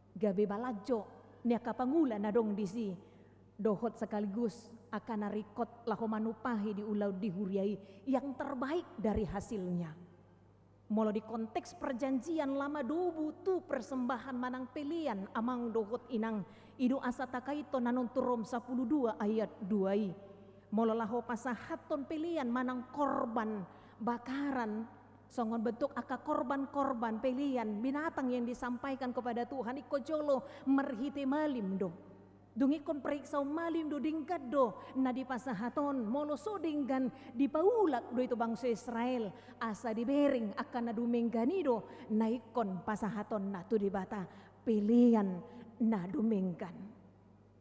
Gabe balajo nia kapangula na dong disi dohot sekaligus akan narikot laho manupahi di ulau dihuriai yang terbaik dari hasilnya. Molo di konteks perjanjian lama dubu tu persembahan manang pilihan amang dohot inang idu asatakaito nanon turom 12 ayat 2. Molo laho pasahaton pilihan manang korban bakaran. Songon bentuk aka korban-korban pilihan binatang yang disampaikan kepada Tuhan iko jolo merhite malim do. Dungikon periksa malim do dingkat do na di pasahaton molo so dinggan di paulak do itu bangsa Israel asa dibering akan na dumenggani do naikon pasahaton na tu di bata pilihan na dumenggan.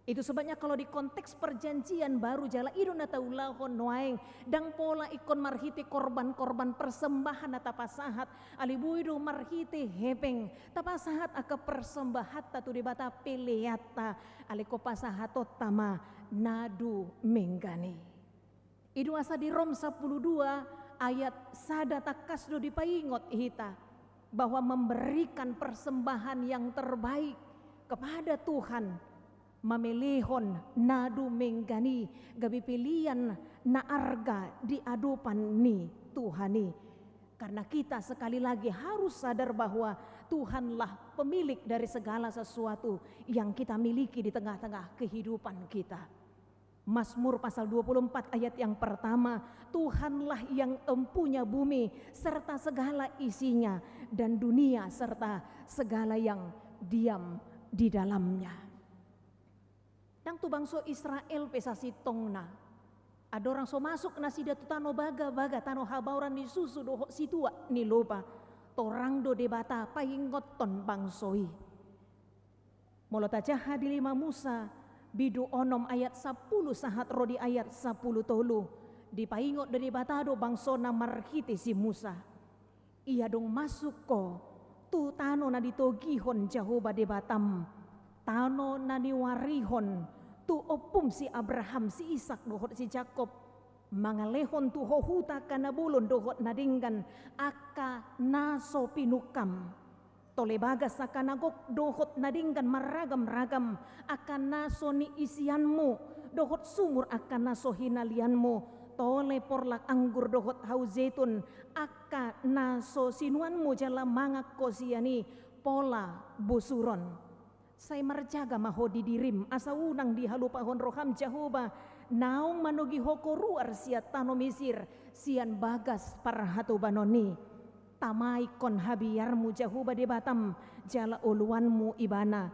Itu sebabnya kalau di konteks perjanjian baru jala ido na taulahon noaeng dang pola ikon marhiti korban-korban persembahan na tapasahat alibuido marhiti hepeng tapasahat aka persembahat tatu di bata peleata aliko pasahatot tama nadu menggani. Idu asa di Rom 12 ayat sada takas do dipaingot hita bahwa memberikan persembahan yang terbaik kepada Tuhan. Mamelihon nadu menggani gabi pilihan na arga di adupan ni Tuhani. Karena kita sekali lagi harus sadar bahwa Tuhanlah pemilik dari segala sesuatu yang kita miliki di tengah-tengah kehidupan kita. Mazmur pasal 24 ayat yang pertama, Tuhanlah yang empunya bumi serta segala isinya dan dunia serta segala yang diam di dalamnya. Dang tu bangso Israel pesasi tongna. Ada orang so masuk nasi datu tano baga-baga tano habauran ni susu doho situa ni loba. Torang do debata paingoton bangsoi. Molota jaha di 5 Musa bidu onom ayat 10 sahat rodi ayat 10 tolu. Di paingot do debata do bangso na marhiti si Musa. Ia dong masuk ko tu tano na ditogihon Jahoba debatam. Tano na niwarihon tu opum si Abraham, si Ishak, dohot si Jacob. Mangalehon tu hohuta kanabulon dohot nadinggan aka naso pinukam. Tolebagas akanagok dohot nadinggan maragam-ragam akan naso ni isianmu. Dohot sumur akan naso hinalianmu. Tole porlak anggur dohot hauzetun aka naso sinuanmu jala mangak kosiani. pola busuron. Saya merjaga mahodi dirim asa unang di halupahon roham Jehovah. Naung manugi hoko ruar siat tano misir sian bagas parhatu banoni. Tamai kon habiyarmu Jehovah di batam jala uluanmu ibana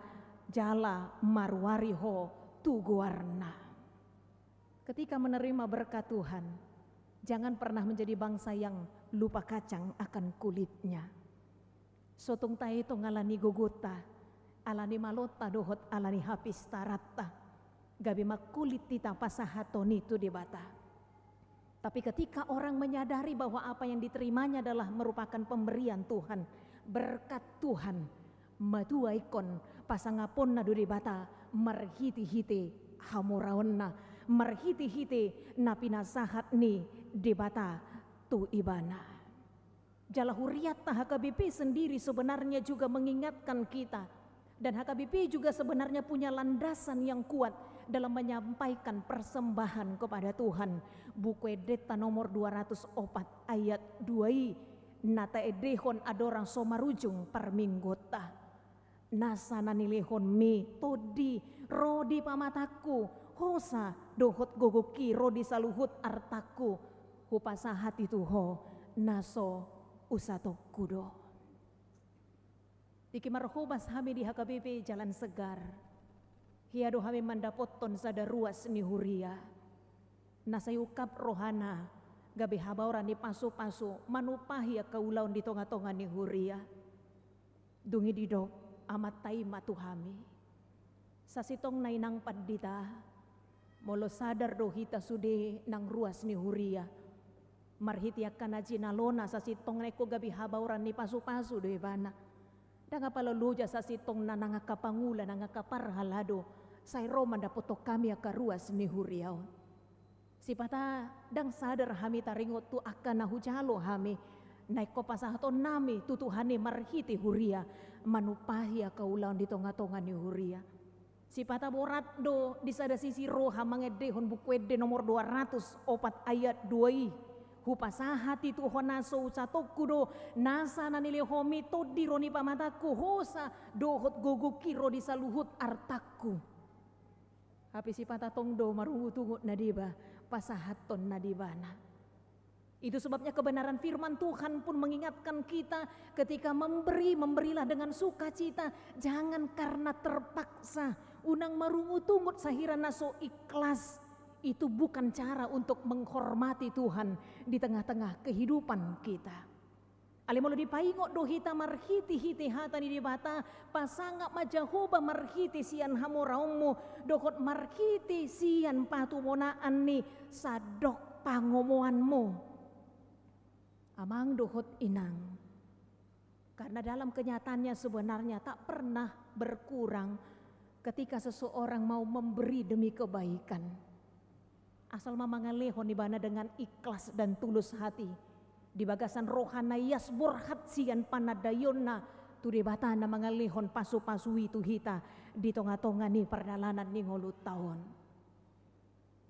jala marwariho tuguarna. Ketika menerima berkat Tuhan, jangan pernah menjadi bangsa yang lupa kacang akan kulitnya. Sotung tae to ngalani gugota, alani malota dohot alani hapis tarata. Gabi makulit tita pasahatoni tu debata. Tapi ketika orang menyadari bahwa apa yang diterimanya adalah merupakan pemberian Tuhan, berkat Tuhan, matuaikon pasangapon na debata marhiti-hiti hamuraonna. Marhiti-hiti na pinasahat ni debata tu ibana. Jala huriat HKBP sendiri sebenarnya juga mengingatkan kita. Dan HKBP juga sebenarnya punya landasan yang kuat dalam menyampaikan persembahan kepada Tuhan. Buku edeta nomor 204 ayat 2 nata edehon adorang somarujung perminggota. Nasa nanilehon mi todi rodi pamataku. Hosa dohot gogoki rodi saluhut artaku hupasa hati tuho naso usato kudo. Diki marhobas hami di HKBP Jalan Segar. Hiado hami mandapoton sada ruas ni huria. Nasayukap rohana gabe habauran di pasu-pasu manupahi kaulaun di tonga-tonga ni huria. Dungi didok amat taima tuhami. Sasitong nainang paddita. Molo sadar do hita sude nang ruas ni huria. Marhiti akan ajinalona sa sitong neko gabi habauran ni pasu-pasu do ibana. Danga paluluja sa sitong na nangakapangula nangakaparhalado. Say Roma dapoto kami aka ruas ni huria. Sipata dang sadar hami taringot tu akan nahujalo hami. Naiko pasahaton nami tutuhani marhiti huria. Manupahi aka ulaun di tonga-tonga ni huria. Si pata borat do di sada sisi roha mangedehon bukwede nomor 204 ayat 2. Hupasahati tu honaso usatoku do nasa nanilihomi to dironi pamataku hosa dohot gogukiro di saluhut artaku. Hapi si pata tongdo marungutungut nadiba pasahaton nadibana. Itu sebabnya kebenaran firman Tuhan pun mengingatkan kita ketika memberilah dengan sukacita, jangan karena terpaksa. Unang marungutungut sahira naso ikhlas. Itu bukan cara untuk menghormati Tuhan di tengah-tengah kehidupan kita. Alimolo dipaingot do hita marhiti-hiti hata ni dibata pasangap majahoba marhiti sian hamoraumu dohot marhiti sian patumonaan ni sadok pangomoanmu. Amang dohot inang. Karena dalam kenyataannya sebenarnya tak pernah berkurang ketika seseorang mau memberi demi kebaikan. Asal mamangalehon ibana dengan ikhlas dan tulus hati. Di bagasan rohana yas borhat sian panadayonna tu debatana mangalehon pasu-pasui tu hita di tonga-tonga ni perdalanan ni ngolut tahun.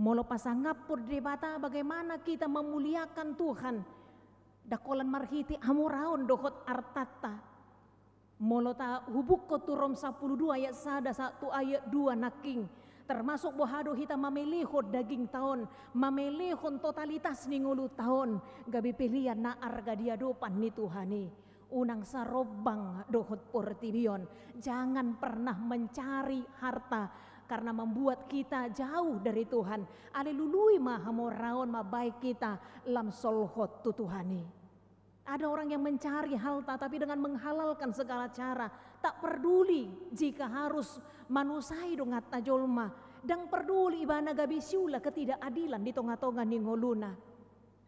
Molo pasangapur debata bagaimana kita memuliakan Tuhan. Dakolan marhiti hamuraon dohot artata. Molo ta hubuk ko turom 12 ayat 1 ayat 2 naking. Termasuk bohado hita mamelehon daging tahun. Mamelehon totalitas ni ngulu tahun. Gabi pilihan na arga diadopan ni Tuhani. Unang sarobang dohot portibion. Jangan pernah mencari harta. Karena membuat kita jauh dari Tuhan. Alilului mahamoraon mabaik kita lam solhot tu Tuhani. Ada orang yang mencari harta tapi dengan menghalalkan segala cara. Tak peduli jika harus manusai dong hatta jolma. Dan peduli ibana gabi siula ketidakadilan di tonga-tonga ni ngoluna.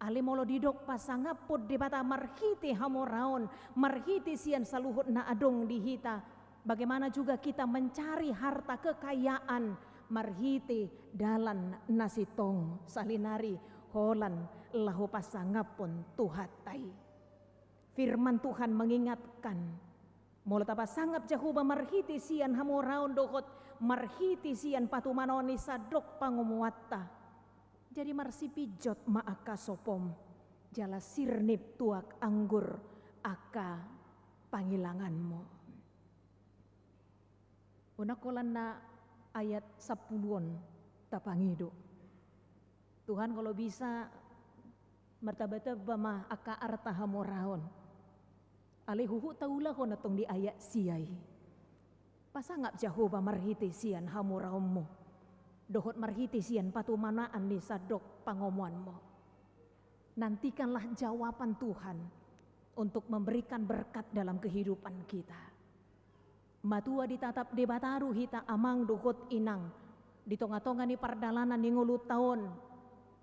Alimolo didok pasangapod di bata marhiti hamoraon. Marhiti sian saluhut na adong dihita. Bagaimana juga kita mencari harta kekayaan. Marhiti dalan nasitong salinari holan lahu pasangapon tuhatai. Firman Tuhan mengingatkan. Mula tapa sangap Jehovah marhiti sian hamoraon dohot. Marhiti sian patumanoni sadok pangumuatta. Jadi marsipijot maaka sopom. Jala sirnip tuak anggur aka pangilanganmu. Unakolan na ayat 10 tapangido. Tuhan kalau bisa martabata bama aka arta hamoraon. Alehuhu taula ko natong di ayat siyay. Pasangap Jehova marhiti siyan hamoraon mo. Dohot marhiti siyan patumanaan ni sadok pangomuan mo. Nantikanlah jawaban Tuhan untuk memberikan berkat dalam kehidupan kita. Matua ditatap debataru hita amang dohot inang. Di tonga-tonga ni pardalanan ni ngulu taon.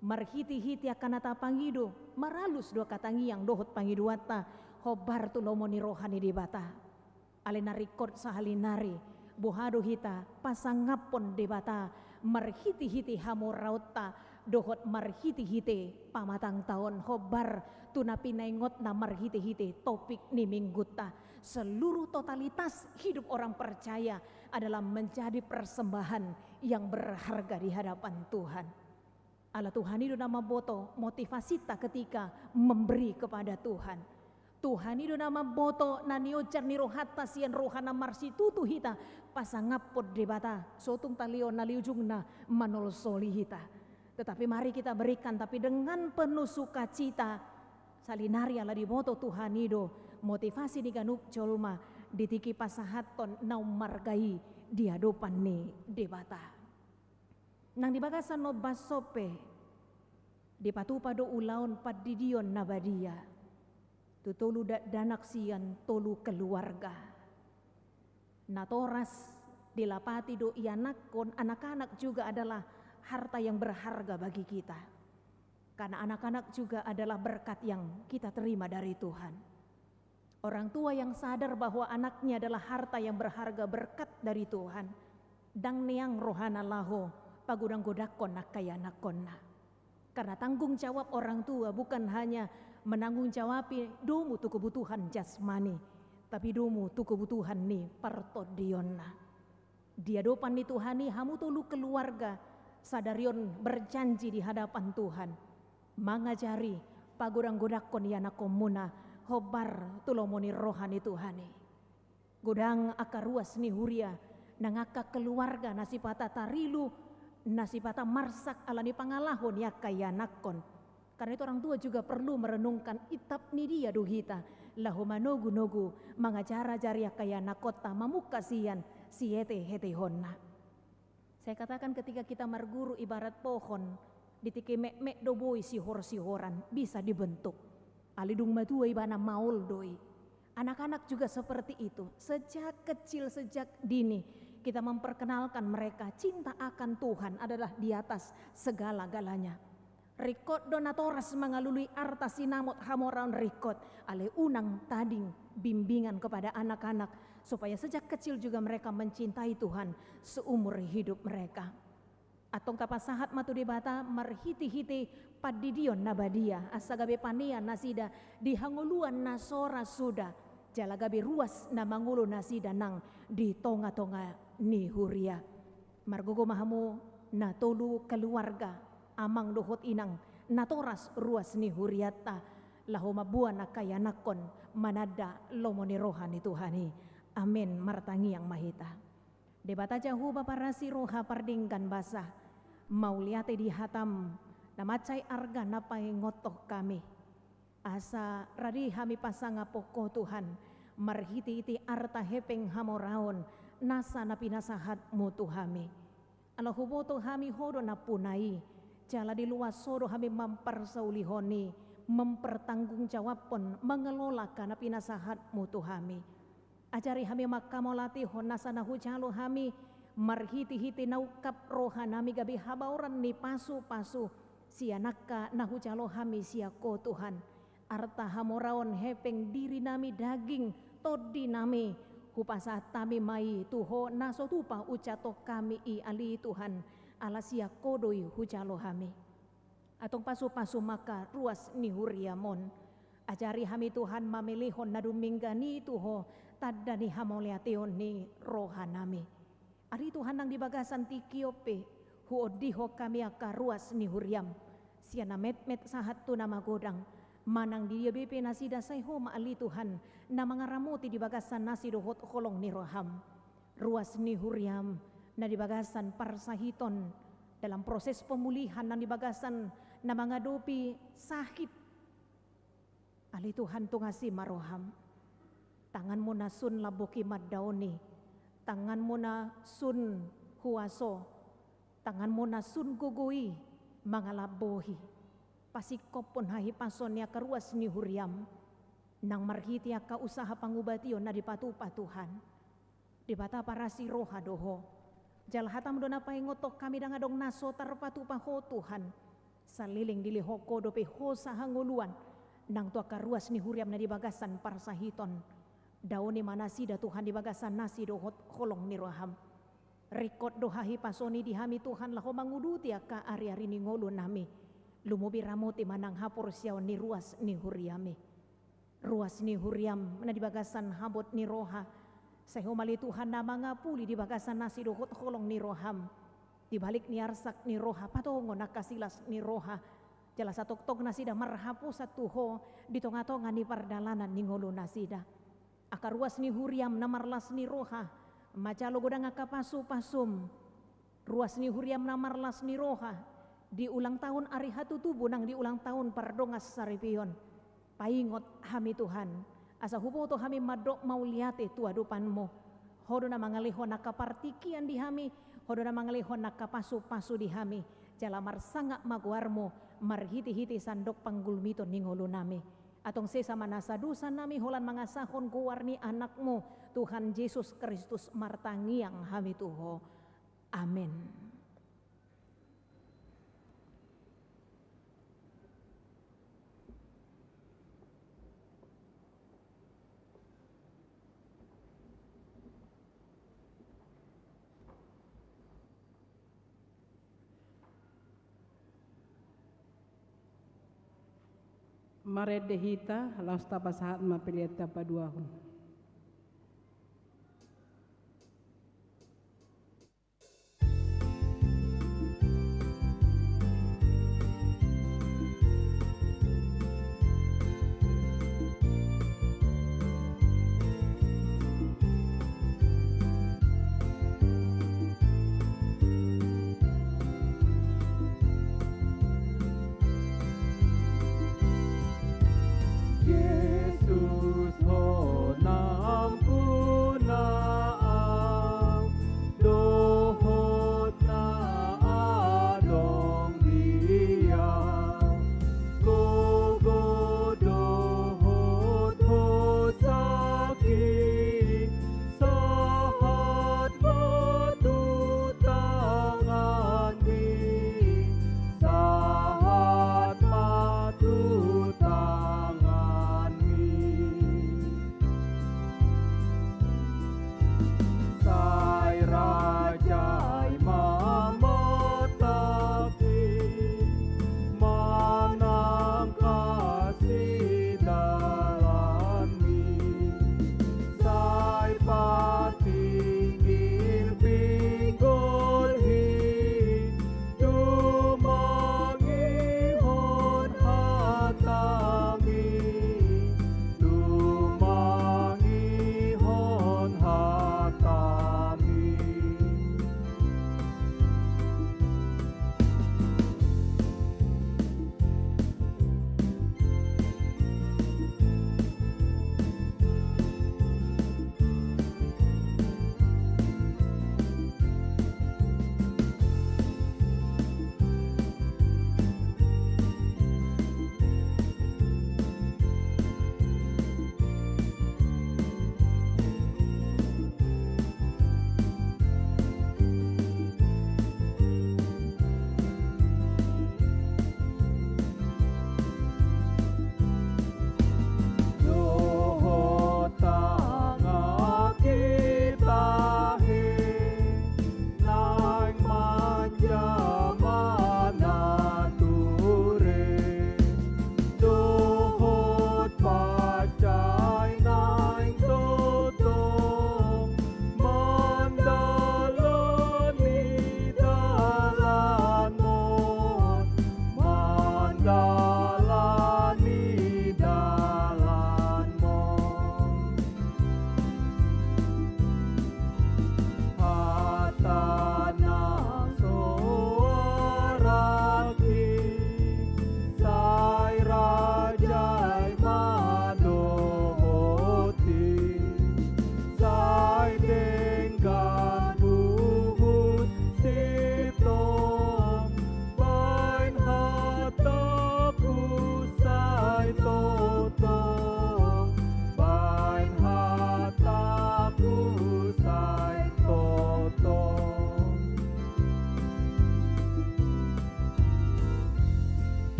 Marhiti-hiti akan pangido. Maralus dua katangi yang dohot pangiduata. Hobar tulomo ni rohani debata. Alena record sahalinari. Bohado hita pasangapon debata. Marhiti-hiti hamorauta. Dohot marhiti-hiti pamatang tahun. Hobar tunapinaingot na marhiti-hiti topik ni mingguta. Seluruh totalitas hidup orang percaya adalah menjadi persembahan yang berharga di hadapan Tuhan. Allah Tuhan itu nama boto motivasi tak ketika memberi kepada Tuhan. Tuhan itu nama boto naniojar ni rohata sian rohana marsi tutu hita pasangapod debata sotung talio naliujungna manol soli hita. Tetapi mari kita berikan tapi dengan penuh sukacita. Salinari ala di boto Tuhan itu motivasi di ganuk colma ditiki pasahaton naum margai di hadapan ni debata. Nang dibagasan no basope di patupado ulaon padidion nabadia. Tutulu danak sian tolu keluarga. Natoras dilapati do ianakon anak-anak juga adalah harta yang berharga bagi kita. Karena anak-anak juga adalah berkat yang kita terima dari Tuhan. Orang tua yang sadar bahwa anaknya adalah harta yang berharga berkat dari Tuhan. Dang niang rohana laho pagudang godakon nakayana. Karena tanggung jawab orang tua bukan hanya menanggung jawabi domu tu kebutuhan jasmani, tapi domu tu kebutuhan ni partodionna. Dia dopan ni Tuhani hamu tulu keluarga sadarion berjanji di hadapan Tuhan. Mangajari pagurang godakon yana komuna hobar tulomoni rohani Tuhani. Godang akaruas ni huria nangaka keluarga nasipata tarilu nasipata marsak alani pangalahon ya kayanakon. Karena itu orang tua juga perlu merenungkan itap ni dia duhita lahu manogu-nogu mangacara jari ya kayanakota mamukasian siete hete honna. Saya katakan ketika kita marguru ibarat pohon ditiki mek doboi sihor-sihoran bisa dibentuk. Alidung matua ibana maul doi. Anak-anak juga seperti itu. Sejak kecil, sejak dini kita memperkenalkan mereka cinta akan Tuhan adalah di atas segala-galanya. Rikot donatoras mengalului arta sinamot hamoran rikot ale unang tading bimbingan kepada anak-anak supaya sejak kecil juga mereka mencintai Tuhan seumur hidup mereka. Atong kapasahat matu debata marhiti-hiti padidion nabadia asagabe pania nasida dihanguluan nasora suda jalagabe ruas na mangulo nasida nang di tonga-tonga ni huria. Margogo mahamu na tolu keluarga amang dohot inang natoras ruas ni huriata laho mabuan na kayanakon manada lomoni rohani Tuhani. Amin martangi yang mahita. Debata jahu baparasi roha pardingkan basah mauliate di hatam namacay arga napay ngotoh kami. Asa radi hami pasanga poko Tuhan marhiti-iti arta hepeng hamoraon nasa napinasahat mo Tuhami. Alahuboto hami hodo napunai jala di luas sodo kami mempersaulihoni, mempertanggungjawabkan, mengelola karena pinasahat mutu kami. Ajari kami makamolati honasana hujalo kami, marhiti-hiti naukap rohanami gabi habauran ni pasu-pasu, sianaka nahujalo kami siako Tuhan. Arta hamoraon hepeng diri nami daging, todi nami, hupasat tami mai tuho nasotupa ucato kami i ali Tuhan. Alasia kodoi hujalo hami. Atong pasu-pasu maka ruas ni huriamon. Ajari hami Tuhan mamilihon na duminggani tuho tadda ni hamoleation ni rohanami. Ari Tuhan nang dibagasan ti kiope huodiho kami aka ruas ni huriam. Sia na met-met sahat tu nama godang. Manang dia bepe nasida sayho maali Tuhan na mangaramuti dibagasan nasi dohot kolong ni roham. ruas ni huriam na dibagasan parsahiton dalam proses pemulihan na dibagasan na mangadopi sakit. Ali Tuhan tu ngasih maroham. Tangan mo na sun laboki maddaoni, tangan mo na sun huaso, tangan mo na sun gugui mga labohi. Pasikop pon hahi pason niya karuas ni huriam, nang marhiti ka usaha pangubation na dipatupa Tuhan. Dibata para si roha doho, jalhatam do na paingotok kami dangadong naso tarpatupa ho Tuhan. Saliling dilihoko do peho sa hanguluan, nang tua karuas ni huriam na dibagasan parsahiton. Daon ni manasi da Tuhan dibagasan nasi dohot holong ni roham. Rikot dohahi pasoni dihami Tuhan laho manguduti ka ari-ari ni ngolo nami. Lumubi ramoti manang hapor siyaw ni ruas ni huriame. Ruas ni huriam na dibagasan habot ni roha. Sayo mali Tuhan na mga puli dibagasan nasi dohot holong ni roham. Dibalik ni arsak ni roha patongo nakasilas ni roha. Jala satok-tok nasida marhapo sa tuho ditonga-tonga ni pardalanan ni ngolo nasida. Akaruas ni huriam na marlas ni roha, macalo godang akapasu-pasum. Ruas ni huriam na marlas ni roha, di ulang tahun ari hatutubo nang di ulang tahun pardongas saripion. Paingot hami Tuhan, asa hubo to hami madok mauliate tu adupan mo. Hodo na mangalihon nakapartikian di hami, hodo na mangalihon nakapasu-pasu di hami. Jalamar sangak maguarmo, marhiti-hiti sandok panggulmito ningolo nami. Atong sesama nasadusan nami holan mga sahon kuwarni anakmu Tuhan Yesus Kristus martangiang hami tuho. Amin. Mared dehita laus tapasahat mapiliat tapaduahun. Yesus ho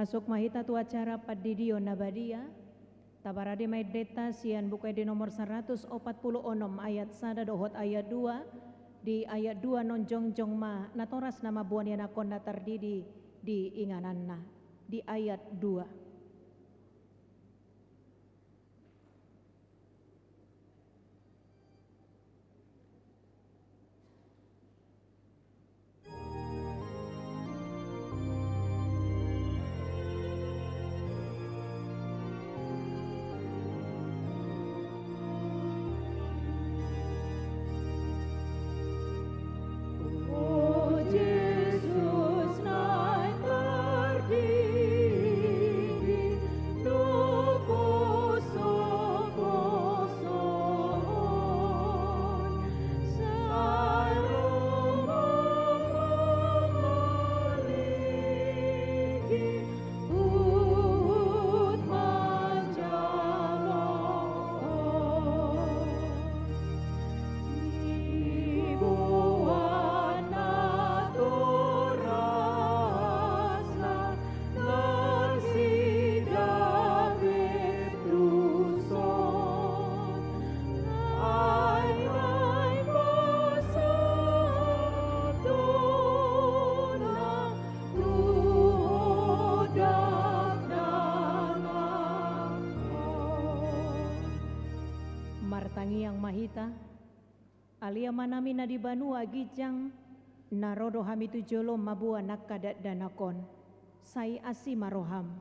masuk mahita tu acara padidio nabadia. Tabarade may deta siyan bukay di nomor 146 ayat 1 dohot ayat 2. Di ayat 2 non jongjong ma natoras nama buan yan akon na tardidi di inganan na. Di ayat 2. Martangi yang mahita, alia manami na di Banua gijang, narodo hami tu jolo mabua nakadat danakon, sai asi maroham,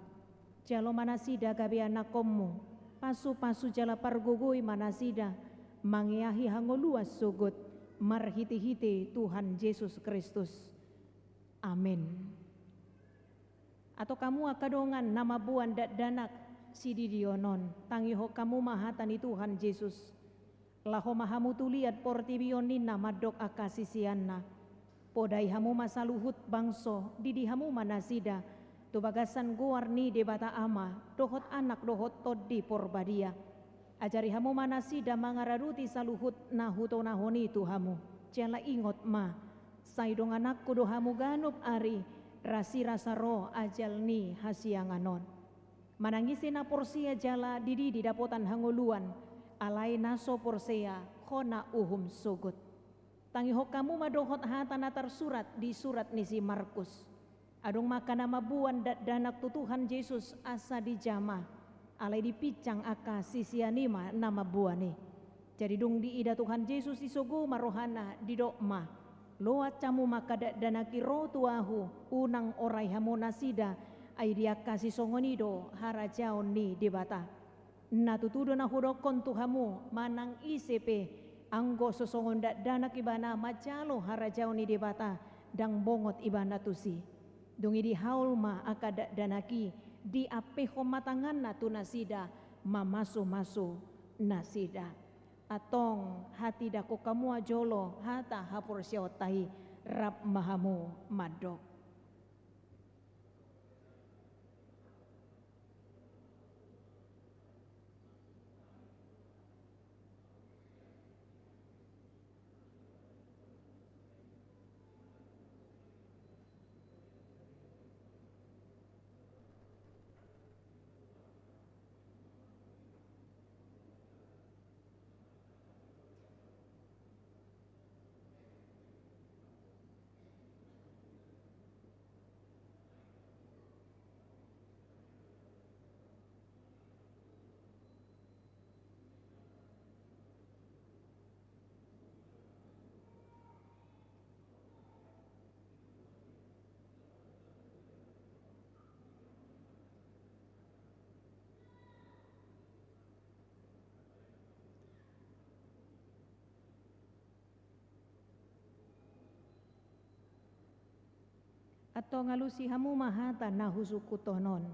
jalo manasida gabi anakommu, pasu-pasu jala pargugui manasida, mangiahi hangoluas sugut, marhiti-hiti Tuhan Yesus Kristus. Amin. Atau kamu akadongan nama buan danak sidi dionon, tangiho kamu mahatani Tuhan Yesus. Laho mahamu tuliat portibionin na madok akasisianna. Podai hamu masaluhut bangso, didi hamu manasida. Tubagasan guarni debata ama, dohot anak dohot toddi porbadia. Ajari hamu manasida mangararuti saluhut na huto nahoni tuhamu. Jala ingot ma, saidong anakku dohamu ganup ari, rasi rasa roh ajal ni hasianganon. Manangisi na porsia jala didi didapotan hanguluan, alay naso porsia hona uhum sugut. Tangiho kamu madohot hata natar surat di surat ni si Markus. Adong makana mabuan danak tutuhan Yesus asa di jama, alay dipicang aka sisianima nama buani. Jadi dong di ida Tuhan Yesus isogo marohana di dokma. Loat camu maka danaki ro tuahu unang oray hamonasida ay dia kasih songonido harajaon ni debata. Natutudo na hurokon tuhamu manang ICP anggo sosongon danak ibana majalo harajaon ni debata dang bongot ibana tusi. Dungi di haulma akada danaki di apeho matangan na tunasida mamasu-masu nasida. Atong hati dako kamu ajolo hata hapur syaotahi rap mahamu madok. Atau ngalusi hamu mahata na husukutonon.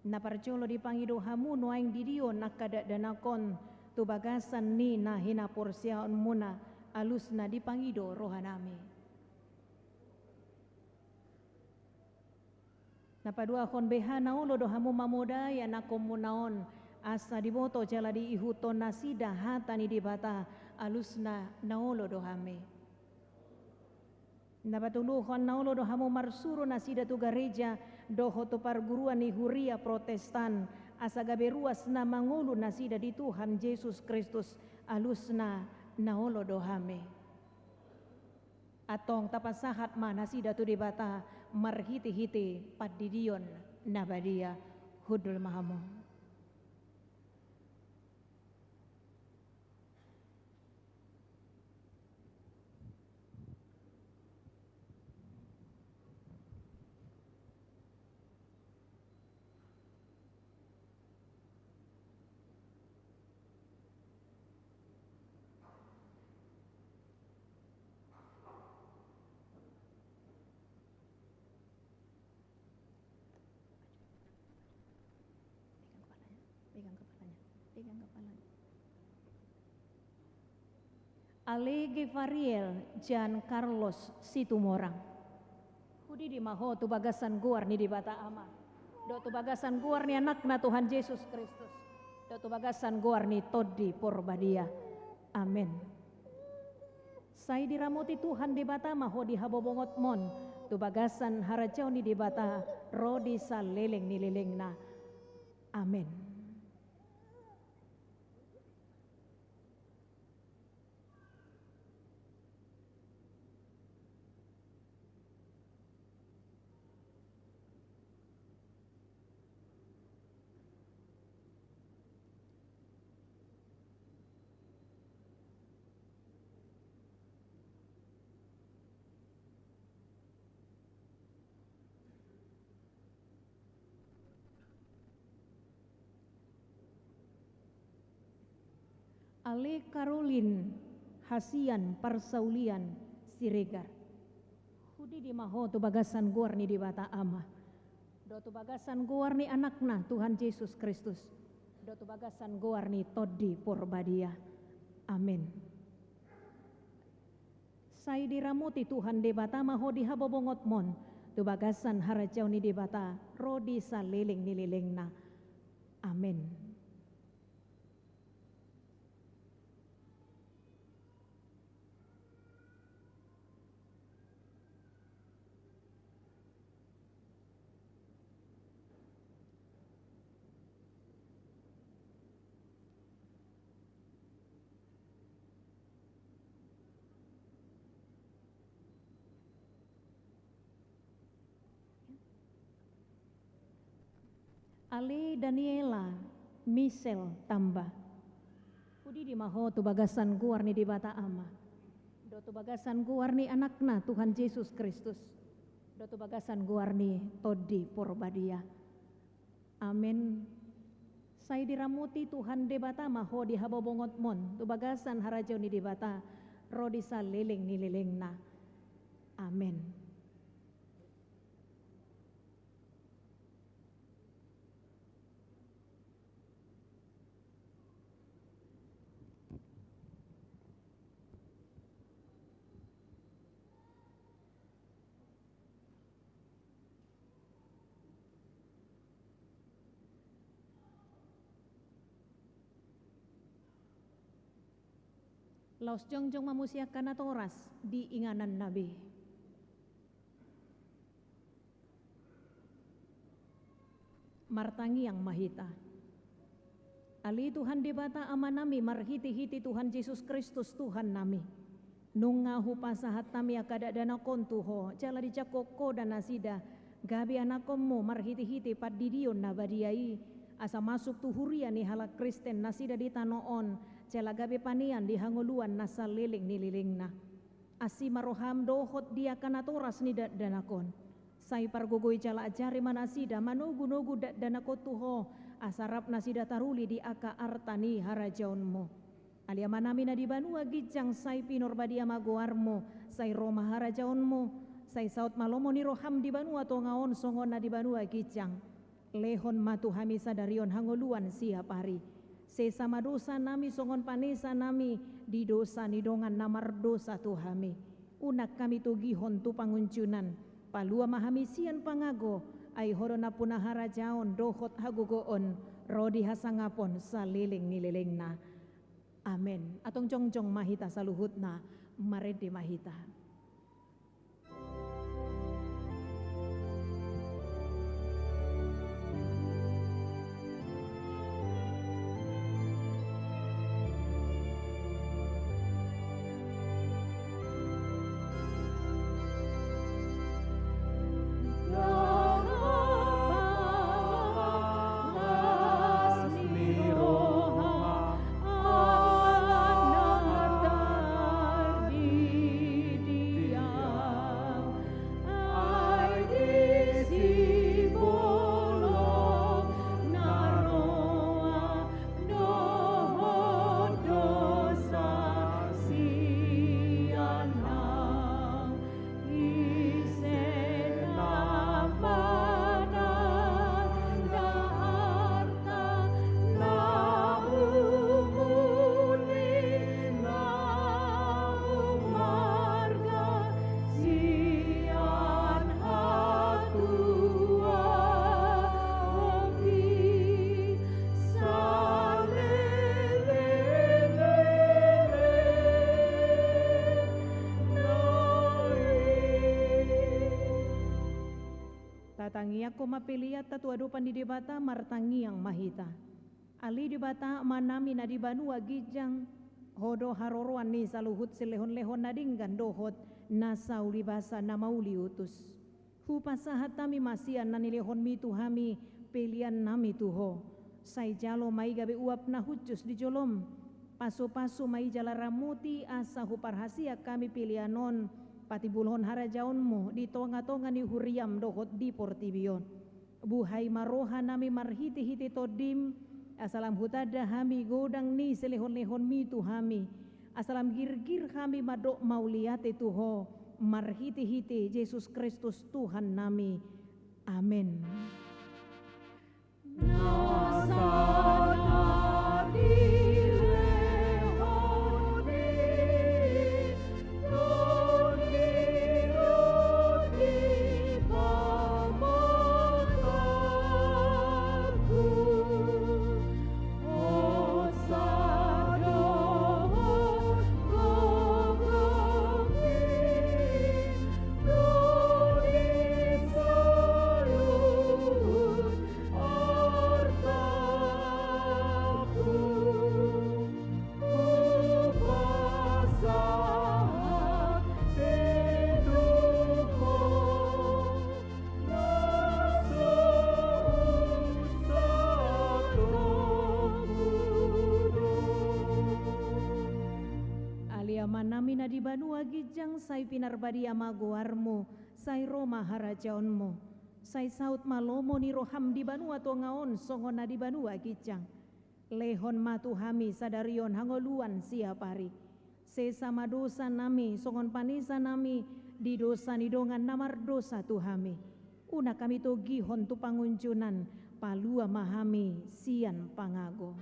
Na parjolo dipangido hamu nuaing didio nakada danakon tubagasan ni na hinaporsyaon muna alus na dipangido rohanami. Napadua kon beha naulo do hamu mamodaya na komunaon asa diboto jala di ihuton nasida hata ni dibata alus na naulo do hame. Napatuluhan naulo do hamu marsuro na sida tu gereja doho to parguruan ni huria protestan asa gabe ruas na mangulu nasida di Tuhan Yesus Kristus alusna naolo dohame. Atong tapasahat manasida tu dibata marhiti-hiti padidion nabadia hudul mahamu. Pegang kepalanya. Ale Gevariel Jan Carlos Situmorang. Hudi di maho tu bagasan guar ni di bata ama. Do tu bagasan guar ni anak na Tuhan Yesus Kristus. Do tu bagasan guar ni Todi Porbadia. Amin. Sai diramuti Tuhan di bata maho di habobongot mon. Tu bagasan harajau ni di bata rodi saleleng ni leleng na. Amin. Ale Karolin Hasian Parsaulian Siregar. Hudi di maho tu bagasan guar ni di bata ama. Do tu bagasan guar ni anakna Tuhan Yesus Kristus. Do tu bagasan guar ni Todi Porbadia. Amin. Sai diramuti Tuhan di bata maho di habobongot mon. Tu bagasan harajau ni di bata rodi saleleng ni lelengna. Amin. Ale Daniela Michelle Tamba. Hudi di maho tu bagasan guar ni di bata ama. Do tu bagasan guar ni anakna Tuhan Yesus Kristus. Do tu bagasan guar ni Todi Porbadia. Amin. Sai diramuti Tuhan di bata maho di habobongot mon. Tu bagasan harajau ni di bata rodi saleleng ni lelengna. Amin. Laos jongjong mamusiakan atoras di inganan Nabi. Martangi yang mahita. Ali Tuhan di bata ama nami marhiti-hiti Tuhan Yesus Kristus Tuhan nami. Nungahu pasahat nami akada dana kontuho jala di jakoko dan nasida gabi anakommo marhiti-hiti padidion nabadiai asa masuk tuhuria ni halak Kristen nasida di tanoon cela gabe panian di hangoluan nasa leleng ni lelengna. Asi maroham dohot dia kanatoras ni danakon. Sai pargogoy cala ajari manasida manugu-nugu danako tuho asarap nasida taruli di aka artani harajaunmu. Alia manami na di banua gijang sai pinor badia magoarmo sai roma harajaunmu sai saut malomo ni roham di banua tongaon songon na di banua gijang. Lehon matu hamisa darion hangoluan siap hari. Sesama dosa nami songon panesa nami di dosa ni dongan namar dosa tuhami. Unak kami tugihon tu panguncunan. Palua mahamisian pangago ay horona punahara jaon dohot hagugoon rodi hasangapon salileng nililengna. Amen. Atong jongjong mahita saluhutna maredi mahita. Martangi ako mapiliat tatu adupan di debata martangi yang mahita. Ali debata manami na di banua gijang hodo haroroan ni saluhut silehon-lehon nadinggan dohot nasa ulibasa na mauli utus. Hupasahat tami masian na nilehon mi tuhami pilian nami tuho. Say jalo mai gabe uap na hujus di jolom. Paso-paso mai jala ramuti asa huparhasia kami pilianon. Pati bulhon harajaon mo di tonga-tonga ni huriam dohot di portibion. Buhay maroha nami marhiti-hiti todim. Asalam hutada hami godang ni selehon-lehon mi tuhami. Asalam gir-gir kami madok mauliate tuho. Marhiti-hiti Yesus Kristus Tuhan nami. Amin. Manami na di banua gijang say pinarbadi amagoarmo, say Roma harajaonmo, say saut malomo ni roham di banua tongaon songon na di banua gijang. Lehon matuhami sadarion hangoluan siapari. Sesama dosa nami songon panisa nami di dosa nidongan namar dosa tuhami. Una kami to gihon tu pangunjunan palua mahami sian pangago.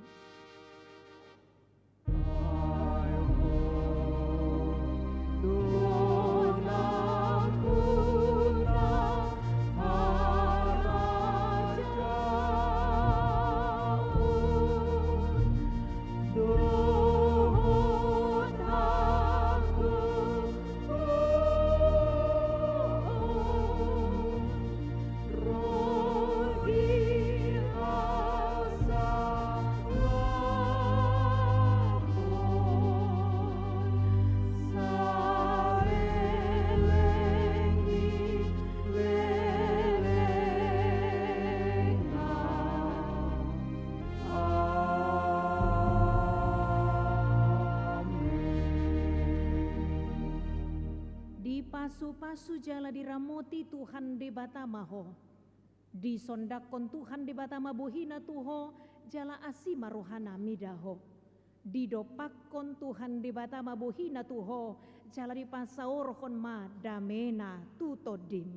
Pasu-pasu jala diramoti Tuhan de batamaho. Di sondakon Tuhan de batama bohina tuho jala asima rohana midaho. Di dopakon Tuhan de batama bohina tuho jala di pasaorhon ma damena tutodim.